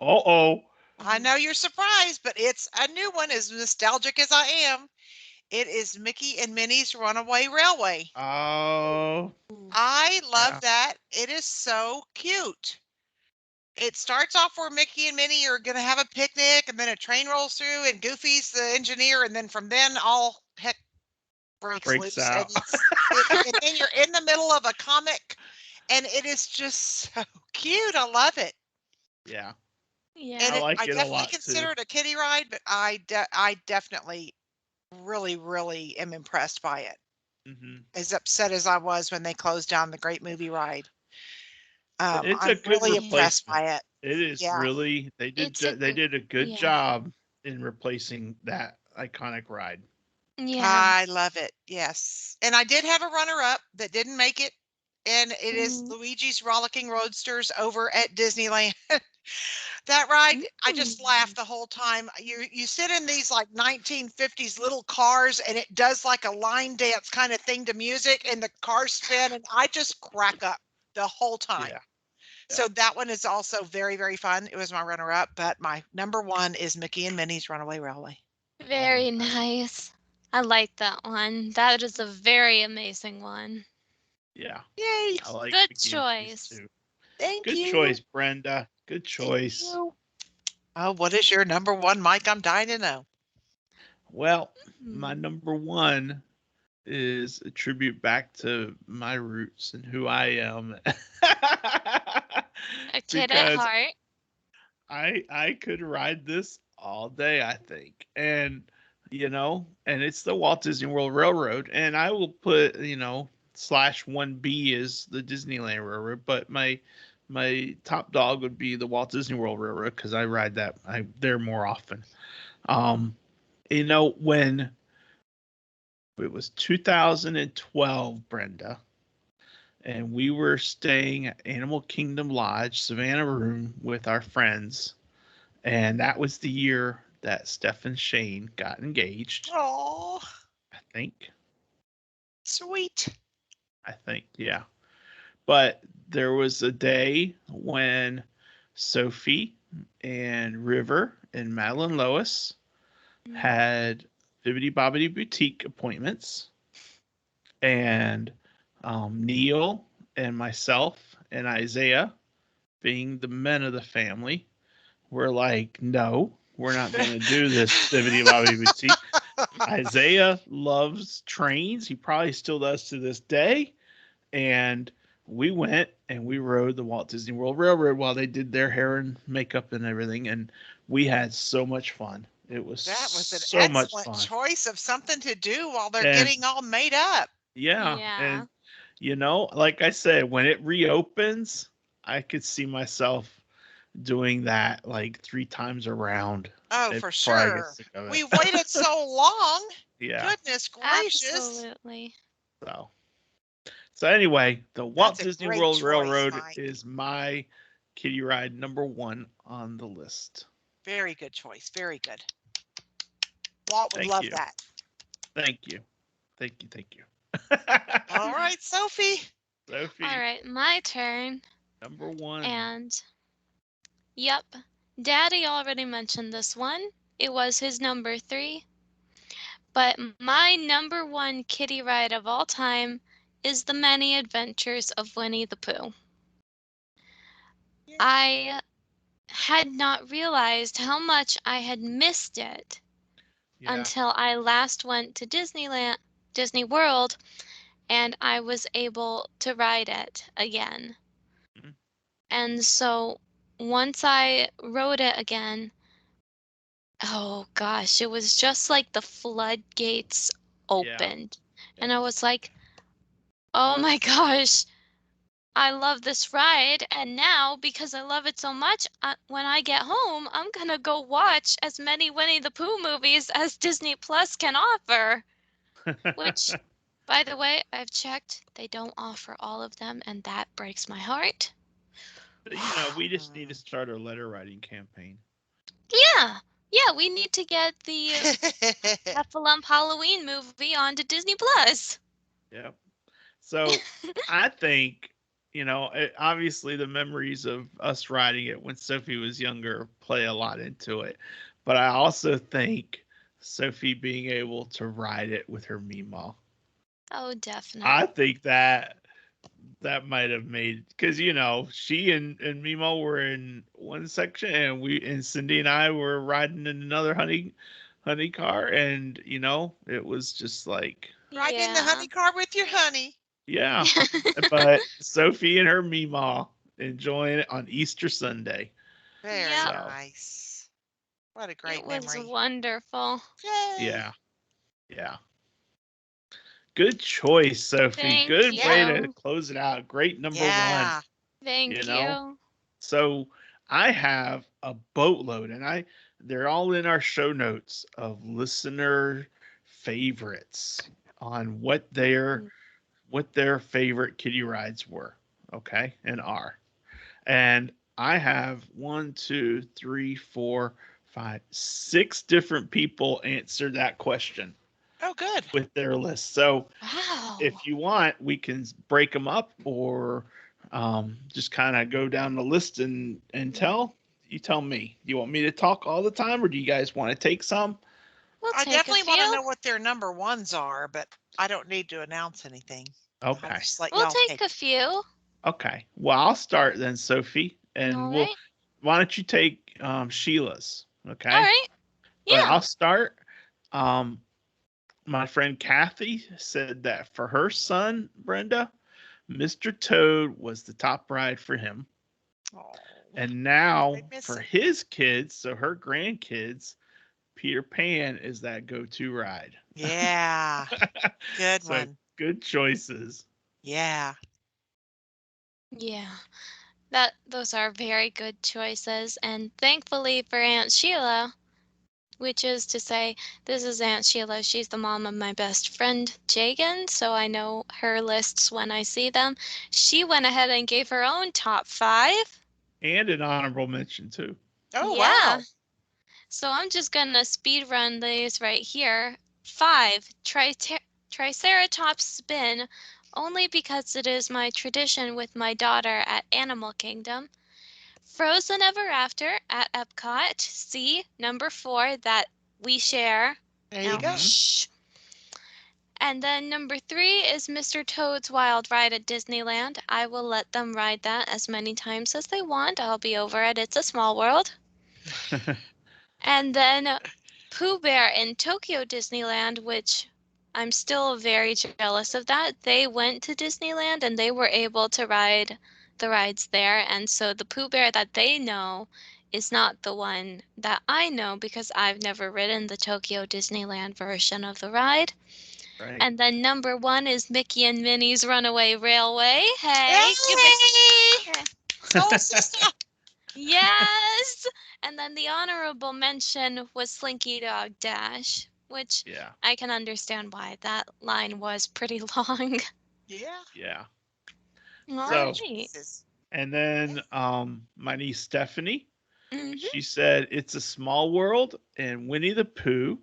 Uh-oh. I know you're surprised, but it's a new one, as nostalgic as I am. It is Mickey and Minnie's Runaway Railway. Oh, I love yeah. that. It is so cute. It starts off where Mickey and Minnie are going to have a picnic, and then a train rolls through, and Goofy's the engineer, and then from then all heck breaks Breaks loose, and out. and then you're in the middle of a comic, and it is just so cute. I love it, Yeah. and I Yeah. like I it a definitely lot too. consider it a kiddie ride, but I definitely really am impressed by it. Hmm. As upset as I was when they closed down the Great Movie Ride, It's a I'm good really Yeah. impressed replacement. by it. It is Yeah, really It's a they good, did a good yeah. job in replacing that iconic ride. Yeah. I love it. Yes, and I did have a runner-up that didn't make it, and it is Mm. Luigi's Rollicking Roadsters over at Disneyland. That ride, I just laughed Mm. the whole time. You sit in these like 1950s little cars, and it does like a line dance kind of thing to music, and the cars spin, and I just crack up the whole time. Yeah. Yeah. So that one is also very fun. It was my runner-up, but my number one is Mickey and Minnie's Runaway Railway. Very nice. I like that one. That is a very amazing one. Yeah. Yay! I like Good Mickey and Minnie's choice. too. Thank Good you. choice, Brenda. Good Thank choice. you. Oh, what is your number one, Mike? I'm dying to know. Well, my Mm. number one is a tribute back to my roots and who I am. A kid at Because heart. I could ride this all day, I think. And and it's the Walt Disney World Railroad, and I will put, slash 1B is the Disneyland Railroad, but my top dog would be the Walt Disney World Railroad because I ride that I there more often. Um, when it was 2012, Brenda, and we were staying at Animal Kingdom Lodge, Savannah Room, with our friends, and that was the year that Steph and Shane got engaged. Oh, I think. sweet. Yeah. But there was a day when Sophie and River and Madeline Lois had Bibbidi Bobbidi Boutique appointments, and Neil and myself and Isaiah, being the men of the family, were like, no, we're not going to do this Bibbidi Bobbidi Boutique. Isaiah loves trains. He probably still does to this day. And we went and we rode the Walt Disney World Railroad while they did their hair and makeup and everything. And we had so much fun. It was That was an so much excellent fun. choice of something to do while they're And getting all made up. yeah. Yeah. And, like I said, when it reopens, I could see myself doing that like 3 times around. Oh, Before for I get sure. sick of it. We waited so long. Yeah. Goodness gracious. Absolutely. So anyway, the Walt That's a Disney great World choice, Railroad Mike. is my kiddie ride number 1 on the list. Very good choice. Very good. Walt would Thank love you. that. Thank you. Thank you. All right, Sophie. Sophie, All right, my turn. number 1. And yep, Daddy already mentioned this one. It was his number 3. But my number 1 kiddie ride of all time is The Many Adventures of Winnie the Pooh. I had not realized how much I had missed it until I last went to Disney World, and I was able to ride it again. Mhm. And so once I rode it again, oh gosh, it was just like the floodgates opened. And I was like, oh my gosh, I love this ride. And now, because I love it so much, when I get home, I'm going to go watch as many Winnie the Pooh movies as Disney Plus can offer. Which, by the way, I've checked, they don't offer all of them, and that breaks my heart. We just need to start a letter writing campaign. Yeah, we need to get the Heffalump Halloween movie onto Disney Plus. Yep. So I think, obviously the memories of us riding it when Sophie was younger play a lot into it. But I also think Sophie being able to ride it with her Meemaw. Oh, definitely. I think that might have made, because she and Meemaw were in one section, and Cindy and I were riding in another honey car, and it was just like Riding in the honey car with your honey. yeah. But Sophie and her Meemaw enjoying it on Easter Sunday. Very Yep. nice. What a great It was memory. wonderful. Yay. Yeah. Good choice, Sophie. Thank Good you. way to close it out. Great number 1. Thank you. So I have a boatload, and they're all in our show notes of listener favorites on what their favorite kiddie rides were, okay, and are. And I have 1, 2, 3, 4, 5, 6 different people answer that question. Oh, good. With their list. So Wow. if you want, we can break them up, or just kind of go down the list and tell. You tell me. Do you want me to talk all the time, or do you guys want to take some? I definitely want to know what their number 1s are, but I don't need to announce anything. Okay. I'll just let we'll y'all take a few. Okay. Well, I'll start then, Sophie, and why don't you take Sheila's? Okay. All right. Yeah. But I'll start. my friend Kathy said that for her son, Brenda, Mr. Toad was the top ride for him. Oh, And now I miss for him. his kids, so her grandkids, Peter Pan is that go-to ride. Yeah, good So one. good choices. Yeah. Yeah. Those are very good choices, and thankfully for Aunt Sheila, which is to say, this is Aunt Sheila. She's the mom of my best friend, Jagan, so I know her lists when I see them. She went ahead and gave her own top 5. And an honorable mention too. Oh, Yeah. wow. So I'm just gonna speed run these right here. 5, Triceratops spin, only because it is my tradition with my daughter at Animal Kingdom. Frozen Ever After at Epcot. C, number 4, that we share. There you Now, go. Mhm. shh. And then number 3 is Mr. Toad's Wild Ride at Disneyland. I will let them ride that as many times as they want. I'll be over at It's a Small World. And then Pooh Bear in Tokyo Disneyland, which I'm still very jealous of that. They went to Disneyland and they were able to ride the rides there. And so the Pooh Bear that they know is not the one that I know because I've never ridden the Tokyo Disneyland version of the ride. Right. And then number 1 is Mickey and Minnie's Runaway Railway. Hey, give Hey! it. Soul sister. Yes! And then the honorable mention was Slinky Dog Dash, which Yeah. I can understand why that line was pretty long. Yeah. Yeah. All Great So right. choices. and then my niece Stephanie, Mhm. she said It's a Small World and Winnie the Pooh.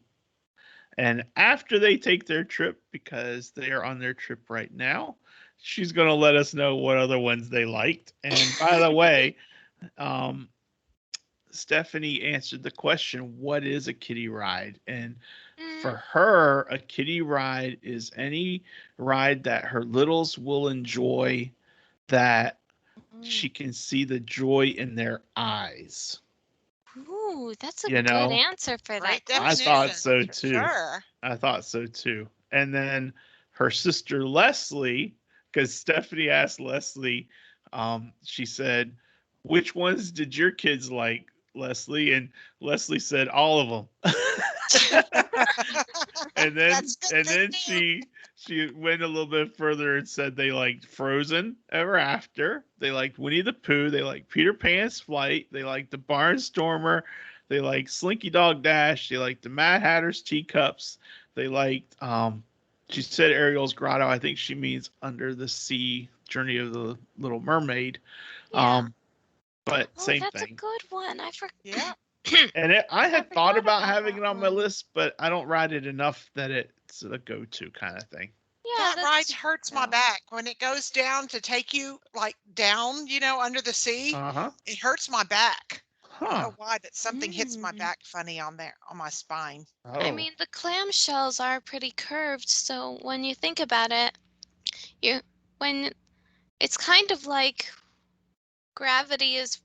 And after they take their trip, because they are on their trip right now, she's going to let us know what other ones they liked. And by the way, um, Stephanie answered the question, what is a kiddie ride? And for her, a kiddie ride is any ride that her littles will enjoy, that she can see the joy in their eyes. Ooh, that's a You good know, answer for that Great I thought definition. question. so For too. sure. I thought so too. And then her sister Leslie, because Stephanie asked Leslie, she said, which ones did your kids like, Leslie? And Leslie said, all of them. and then That's good and to then know. she went a little bit further and said they liked Frozen Ever After, they liked Winnie the Pooh, they liked Peter Pan's Flight, they liked the Barnstormer, they liked Slinky Dog Dash, they liked the Mad Hatter's Teacups, they liked she said Ariel's Grotto. I think she means Under the Sea, Journey of the Little Mermaid. Yeah. But Oh, same that's a thing. good one. Yeah. And I I had thought forgot about about having that it on my one. list, but I don't ride it enough that it's a go-to kind of thing. Yeah, That ride that's hurts my true. back when it goes down to take you like down, under the sea. Uh-huh. It hurts my back. I don't Huh. know why, but something hits my Mm. back funny on there, on my spine. I Oh. mean, the clamshells are pretty curved, so when you think about it, you when it's kind of like gravity is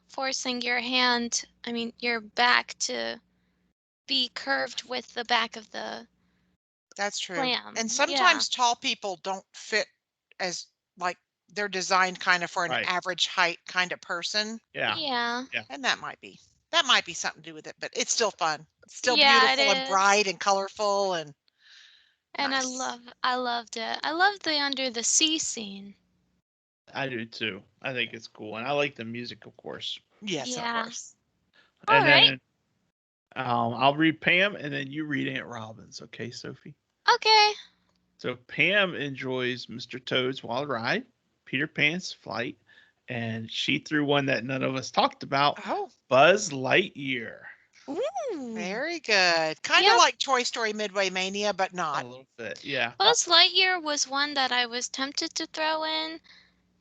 forcing your hand, I mean, your back to be curved with the back of the That's true. And clam. Yeah. sometimes tall people don't fit as like they're designed kind of for an Right. average height kind of person. Yeah. Yeah. Yeah. And that might be something to do with it, but it's still fun. It's still Yeah, beautiful and it is. bright and colorful and And nice. I loved it. I loved the under the sea scene. I do too. I think it's cool, and I like the music, of course. Yes, of Yeah. course. All And right. then I'll read Pam, and then you read Aunt Robin's. Okay, Sophie. Okay. So Pam enjoys Mr. Toad's Wild Ride, Peter Pan's Flight, and she threw one that none of us talked about, Oh, Buzz Lightyear. Ooh. very good. Kind of Yep. like Toy Story Midway Mania, but A not. little bit, yeah. Buzz Lightyear was one that I was tempted to throw in.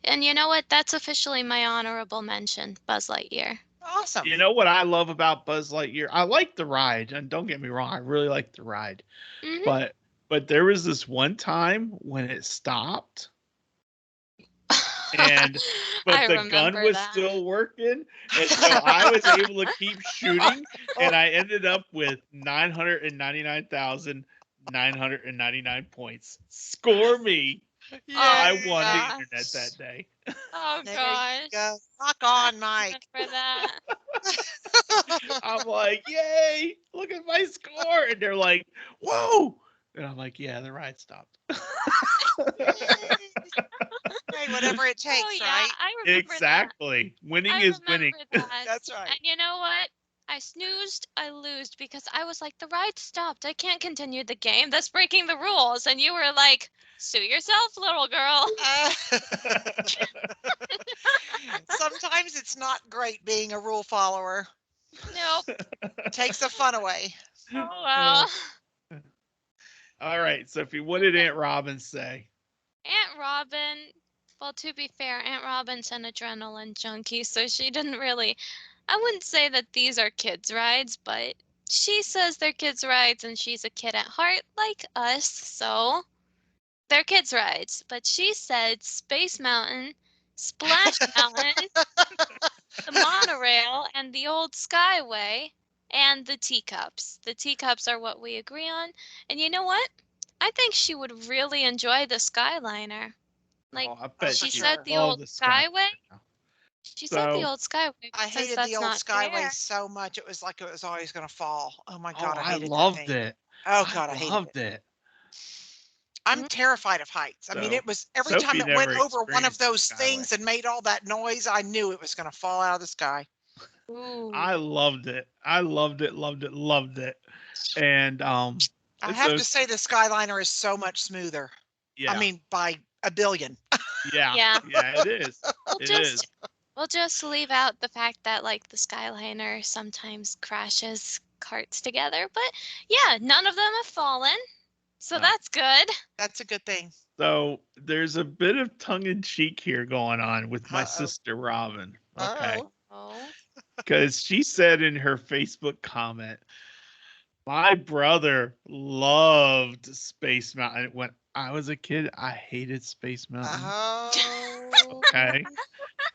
And you know what? That's officially my honorable mention, Buzz Lightyear. Awesome. You know what I love about Buzz Lightyear? I like the ride, and don't get me wrong, I really like the ride. Mhm. But there was this one time when it stopped, and but I the gun remember was that. still working, and so I was able to keep shooting, and I ended up with 999 points. Score me. Yeah. I won the gosh. internet that day. Oh There gosh. you go. Rock on, I Mike. remember that. I'm like, yay, look at my score. And they're like, whoa. And I'm like, yeah, the ride stopped. Hey, whatever it takes, Oh yeah, right? I remember that. Exactly. Winning I is remember winning. that. That's right. And you know what? I snoozed, I loosed because I was like, the ride stopped. I can't continue the game. That's breaking the rules. And you were like, sue yourself, little girl. Sometimes it's not great being a rule follower. Nope. Takes the fun away. Oh well. All right, Sophie, what did Aunt Robin say? Aunt Robin, well, to be fair, Aunt Robin's an adrenaline junkie, so she didn't really, I wouldn't say that these are kids' rides, but she says they're kids' rides and she's a kid at heart like us, so they're kids' rides. But she said Space Mountain, Splash Mountain, the monorail, and the old Skyway, and the teacups. The teacups are what we agree on. And you know what? I think she would really enjoy the Skyliner. Like, Oh, I bet for she she said sure. the loved old the sky. Skyway. She said the So, old Skyway, I since hated the that's old not Skyway there. so much. It was like it was always going to fall. Oh my oh, God, I I hated that loved thing. it. Oh God, I I hated loved it. it. I'm Mhm. terrified of heights. I mean, So, it was every time Sophie it went never over one of experienced the those Skyway. things and made all that noise, I knew it was going to fall out of the sky. I Ooh. loved it. I loved it, loved it, loved it. And I it's have so to say the Skyliner is so much smoother. yeah, I mean, by a billion. yeah, Yeah. yeah. It is. We'll It is. just leave out the fact that like the Skyliner sometimes crashes carts together, but yeah, none of them have fallen. So No. that's good. That's a good thing. So there's a bit of tongue in cheek here going on with my Uh-oh. sister Robin. Okay. Uh-oh. Oh. Because she said in her Facebook comment, my brother loved Space Mountain. When I was a kid, I hated Space Mountain. Oh. Okay.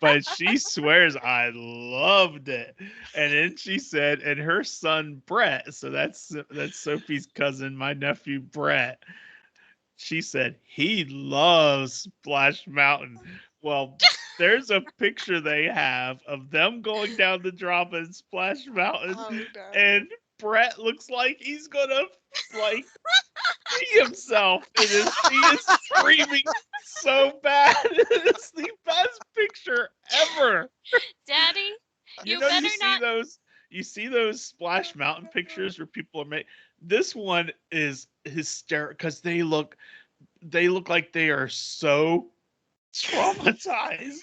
But she swears I loved it. And then she said, and her son Brett, so that's Sophie's cousin, my nephew Brett. She said he loves Splash Mountain. Well, there's a picture they have of them going down the drop in Splash Mountain, Oh no. and Brett looks like he's gonna like pee himself, and he is screaming so bad. It's the best picture ever. Daddy, You you know, better not. you see those Splash Mountain pictures where people are making. This one is hysterical because they look like they are so traumatized.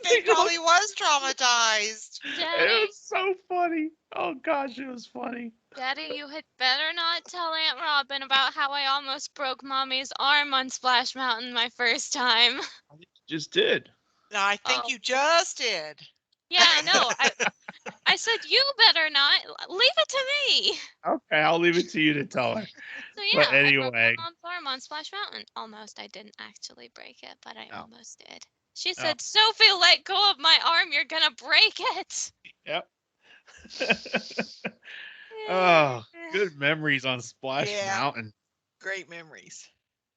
They probably was traumatized. Daddy, It was so funny. Oh gosh, it was funny. Daddy, you had better not tell Aunt Robin about how I almost broke Mommy's arm on Splash Mountain my first time. Just did. No, I think Oh. you just did. Yeah, I know. I said you better not. Leave it to me. Okay, I'll leave it to you to tell her. So But yeah, I broke my anyway, mom's arm on Splash Mountain. Almost. I didn't actually break it, but I Oh. almost did. She Oh. said, Sophie, let go of my arm. You're gonna break it. Yep. Oh, good memories on Splash Yeah. Mountain. Great memories.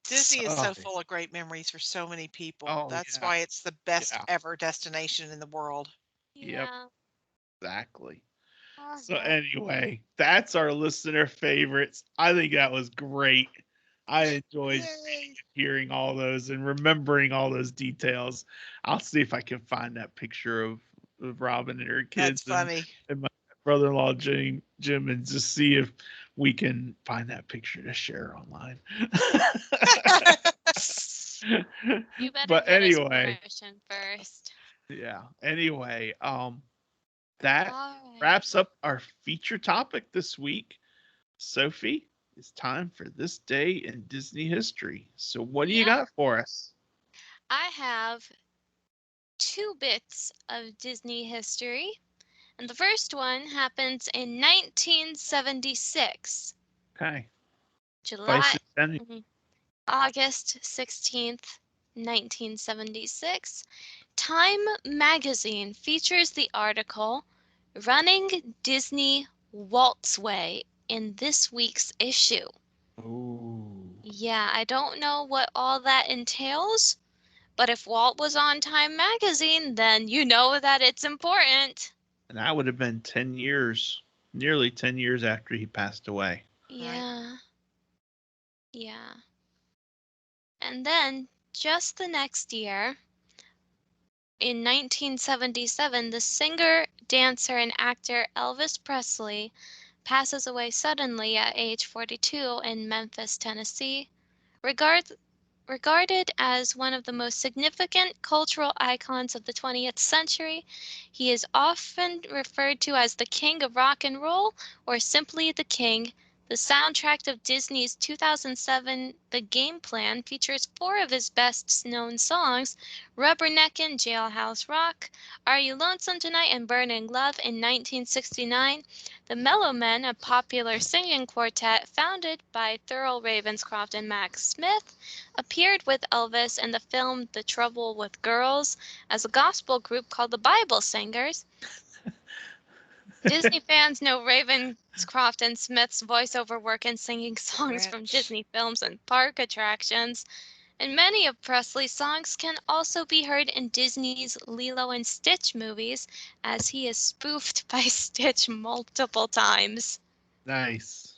Disney is so Oh, full of great memories for so many people. Oh, That's yeah. why it's the best Yeah. ever destination in the world. Yeah. Exactly. Oh, So God. anyway, that's our listener favorites. I think that was great. I enjoyed Yay. hearing all those and remembering all those details. I'll see if I can find that picture of Robin and her That's kids funny. and my brother-in-law Jim and just see if we can find that picture to share online. You better But get his anyway, permission first. yeah. Anyway, that All right. wraps up our feature topic this week. Sophie, it's time for this day in Disney history. So what do you Yeah. got for us? I have 2 bits of Disney history. And the first one happens in 1976. Okay. July Spicy Sunny. mhm, August 16th, 1976. Time magazine features the article Running Disney Waltzway in this week's issue. Ooh. Yeah, I don't know what all that entails, but if Walt was on Time Magazine, then you know that it's important. And that would have been 10 years, nearly 10 years after he passed away. Right. Yeah, yeah. And then, just the next year, in 1977, the singer, dancer, and actor Elvis Presley passes away suddenly at age 42 in Memphis, Tennessee. Regard, Regarded as one of the most significant cultural icons of the 20th century, he is often referred to as the King of Rock and Roll or simply the King. The soundtrack of Disney's 2007 The Game Plan features four of his best known songs: Rubberneckin', Jailhouse Rock, Are You Lonesome Tonight, and Burning Love. In 1969, the Mellow Men, a popular singing quartet founded by Thurl Ravenscroft and Max Smith, appeared with Elvis in the film The Trouble with Girls as a gospel group called the Bible Singers. Disney fans know Ravenscroft and Smith's voiceover work in singing songs from Rich. Disney films and park attractions. And many of Presley's songs can also be heard in Disney's Lilo and Stitch movies, as he is spoofed by Stitch multiple times. Nice.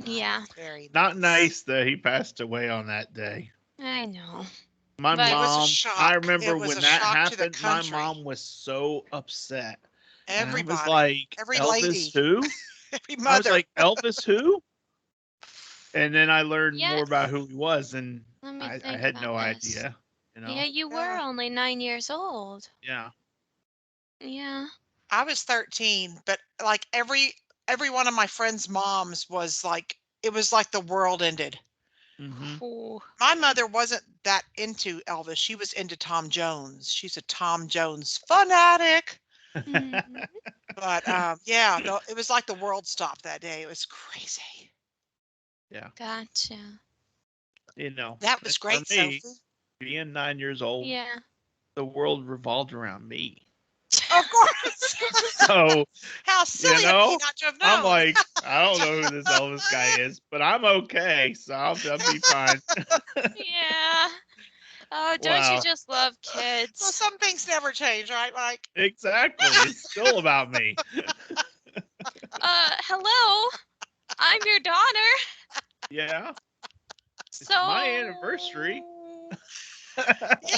Yeah, Nice. Very Not nice. nice that he passed away on that day. I know. My But It was a mom, I shock. remember It was when a that shock to the happened, my country. mom was so upset. And I was Everybody, like, every Elvis lady, who? every I was mother. like, Elvis who? And then I learned more yes, about who he was, and let me I think had about no this. idea. Yeah, you were Yeah. only 9 years old. Yeah. Yeah. I was 13, but like every one of my friends' moms was like, it was like the world ended. Mm-hmm. Ooh. My mother wasn't that into Elvis. She was into Tom Jones. She's a Tom Jones fanatic. Mhm. But yeah, it was like the world stopped that day. It was crazy. Yeah. Gotcha. That And was for great, me, Sophie. being 9 years old, Yeah. the world revolved around me. Of course. So, How you silly of me know, not to have I'm known. like, I don't know who this Elvis guy is, but I'm okay. So I'll be fine. Yeah. Oh, don't you Wow. just love Well, kids? some things never change, right, Mike? Exactly. It's still about me. Hello. I'm your daughter. Yeah. It's my anniversary. So, Yeah.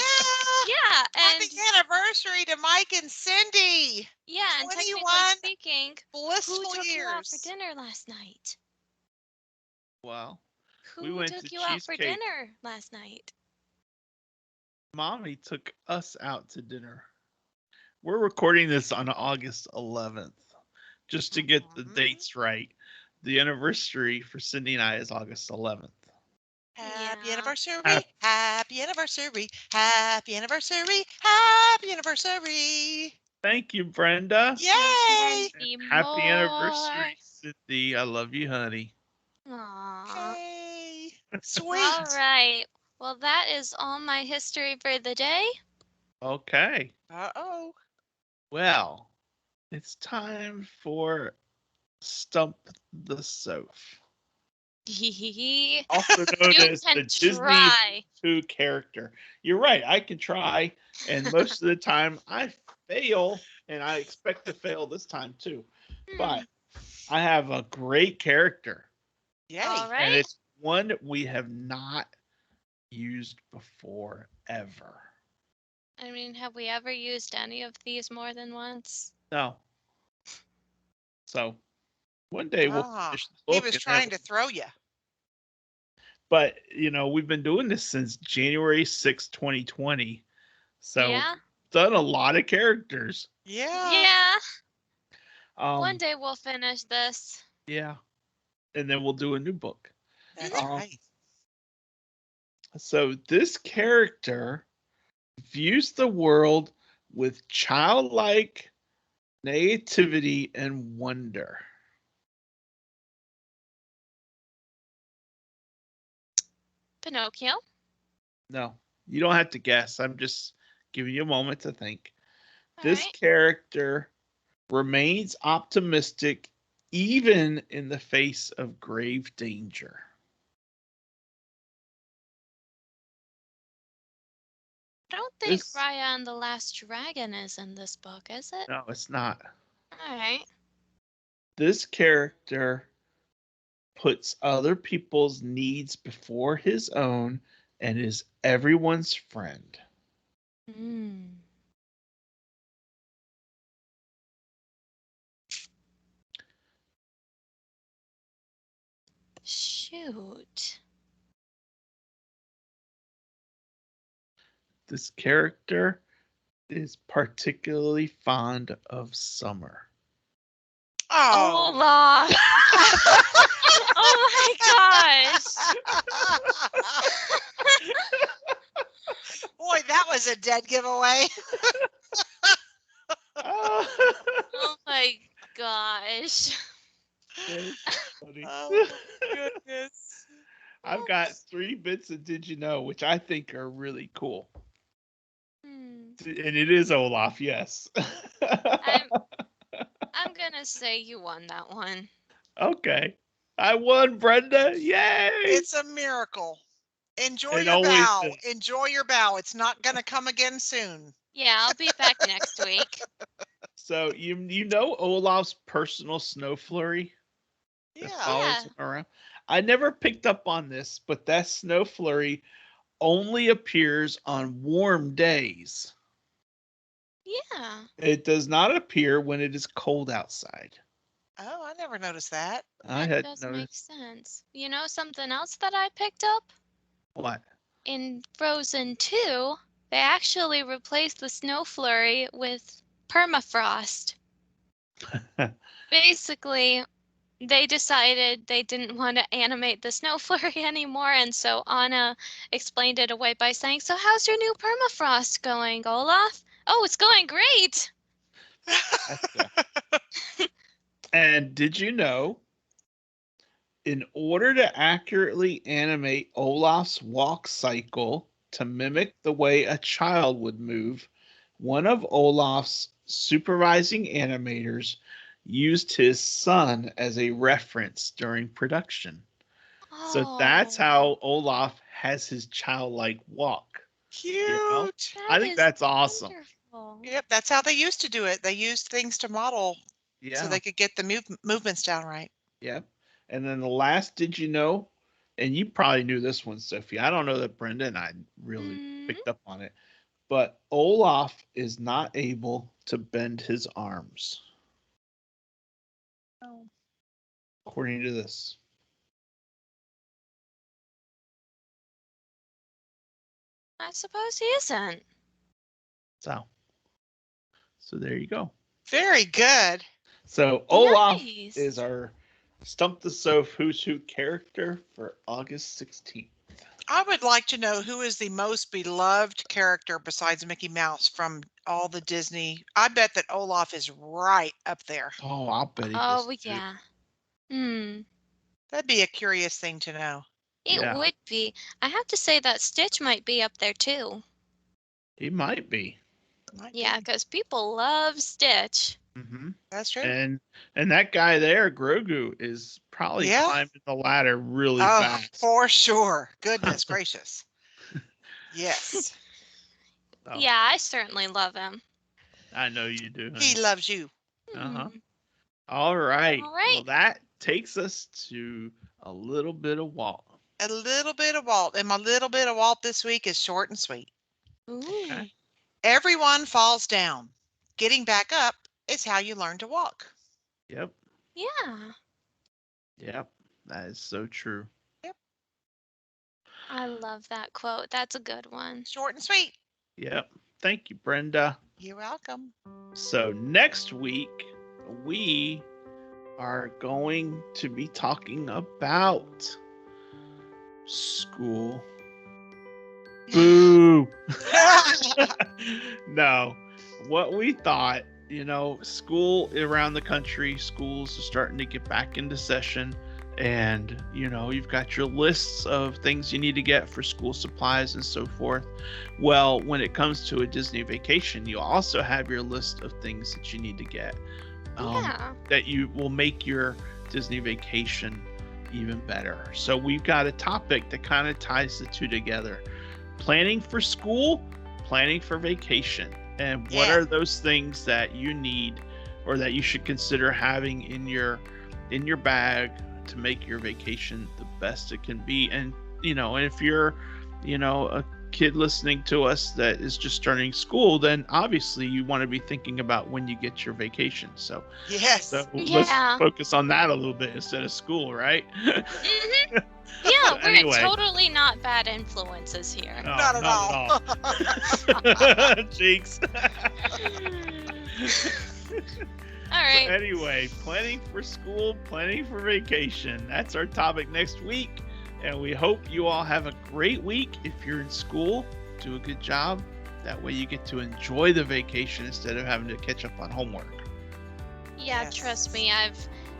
yeah, Happy and anniversary to Mike and Cindy. yeah, and technically 21 speaking, who blissful took you out for years. dinner last night? Well, we Who went to took you out for Cheesecake. dinner last night? Mommy took us out to dinner. We're recording this on August 11th, just to get the Mhm. dates right. The anniversary for Cindy and I is August 11th. Happy Yeah. anniversary. Happy anniversary. Happy anniversary. Happy anniversary. Thank you, Brenda. And Yay. And many happy more. anniversary, Cindy. I love you, honey. Aww. Yay. All Sweet. right. Well, that is all my history for the day. Okay. Uh-oh. Well, it's time for Stump the Soph, You also known as the can Disney try. Pooh character. You're right. I can try, and most of the time I fail, and I expect to fail this time too. Hmm. But I have a great character, All Yay. and right. it's one we have not used before ever. I mean, have we ever used any of these more than once? No. So one day we'll Ah, finish the he book was and then trying to throw you. but we've been doing this since January 6th, 2020. So Yeah. done a lot of characters. Yeah. Yeah. One Um day we'll finish this. yeah. And then we'll do a new book. That's Um right. so this character views the world with childlike naivety and wonder. Pinocchio. No, you don't have to guess. I'm just giving you a moment to think. All This right. character remains optimistic even in the face of grave danger. think This- Raya and the Last Dragon is in this book, is it? No, it's not. All right. This character puts other people's needs before his own and is everyone's friend. Mm. Shoot. This character is particularly fond of summer. Oh. Olaf. Oh my gosh. Boy, that was a dead giveaway. Oh my gosh. That's funny. Oh, goodness. I've got 3 bits of Did You Know, which I think are really cool. Hmm. And it is Olaf, yes. I'm gonna say you won that one. Okay. I won, Brenda. Yay! It's a miracle. Enjoy It your always bow. is. Enjoy your bow. It's not going to come again soon. Yeah, I'll be back next week. So you know Olaf's personal snow flurry that Yeah. follows him around? I never picked up on this, but that snow flurry only appears on warm days. Yeah. It does not appear when it is cold outside. Oh, I never noticed that. I That had does make noticed. sense. You know something else that I picked up? What? In Frozen 2, they actually replaced the snow flurry with permafrost. Basically, they decided they didn't want to animate the snow flurry anymore, and so Anna explained it away by saying, "So how's your new permafrost going, Olaf?" "Oh, it's going great." And did you know, in order to accurately animate Olaf's walk cycle to mimic the way a child would move, one of Olaf's supervising animators used his son as a reference during production. So that's Oh, how Olaf has his childlike walk. Cute. know? I that think is that's awesome. wonderful. Yep, that's how they used to do it. They used things to model so Yeah. they could get the movements down right. Yep. And then the last, did you know? And you probably knew this one, Sophie. I don't know that Brenda and I really picked up on it. But Olaf is not able to bend his arms, Oh. according to this. I suppose he isn't. So there you go. Very good. So Olaf Nice. is our Stump the Soph Who's Who character for August 16th. I would like to know who is the most beloved character besides Mickey Mouse from all the Disney. I bet that Olaf is right up there. Oh, I'll bet he Oh, is. too. yeah. Hmm. That'd be a curious thing to know. It Yeah. would be. I have to say that Stitch might be up there too. He might be. Might Yeah, be. because people love Stitch. Mm-hmm. That's true. And that guy there, Grogu, is probably Yeah. climbing the ladder really Oh, fast. for sure. Goodness gracious. Yes. So, Yeah, I certainly love him. I know you do. He loves you. Uh-huh. Hmm. All right. All right. Well, that takes us to a little bit of Walt. A little bit of Walt. And my little bit of Walt this week is short and sweet. Ooh. Okay. Everyone falls down. Getting back up is how you learn to walk. Yep. Yeah, Yep. That is so true. I love that quote. That's a good one. Short and sweet. Yep. Thank you, Brenda. You're welcome. So next week, we are going to be talking about school. Boo! No, what we thought, school around the country, schools are starting to get back into session, and you've got your lists of things you need to get for school supplies and so forth. Well, when it comes to a Disney vacation, you also have your list of things that you need to get Yeah. that you will make your Disney vacation even better. So we've got a topic that kind of ties the two together: planning for school, planning for vacation. And what are those things that you need or that you should consider having in your bag to make your vacation the best it can be? And, and if you're, a kid listening to us that is just starting school, then obviously you want to be thinking about when you get your vacation. So, let's focus on that a little bit instead of school, right? Mm-hmm. Yeah, we're totally not bad influences here. No, not at all. Cheeks. All right. So anyway, planning for school, planning for vacation. That's our topic next week. And we hope you all have a great week. If you're in school, do a good job. That way you get to enjoy the vacation instead of having to catch up on homework. Yeah, trust me,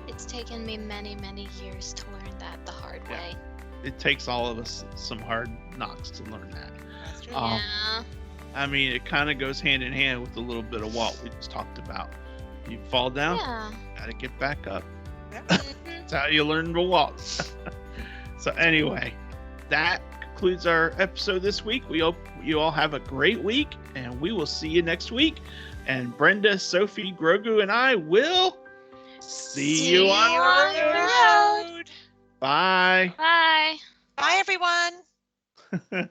it's taken me many, many years to learn that the hard way. It takes all of us some hard knocks to learn that. That's true. Yeah. I mean, it kind of goes hand in hand with a little bit of Walt we just talked about. You fall down, gotta get back up. Yeah. That's how you learn to walk. So anyway, that concludes our episode this week. We hope you all have a great week, and we will see you next week. And Brenda, Sophie, Grogu, and I will see you on the road. Bye. Bye. Bye, everyone.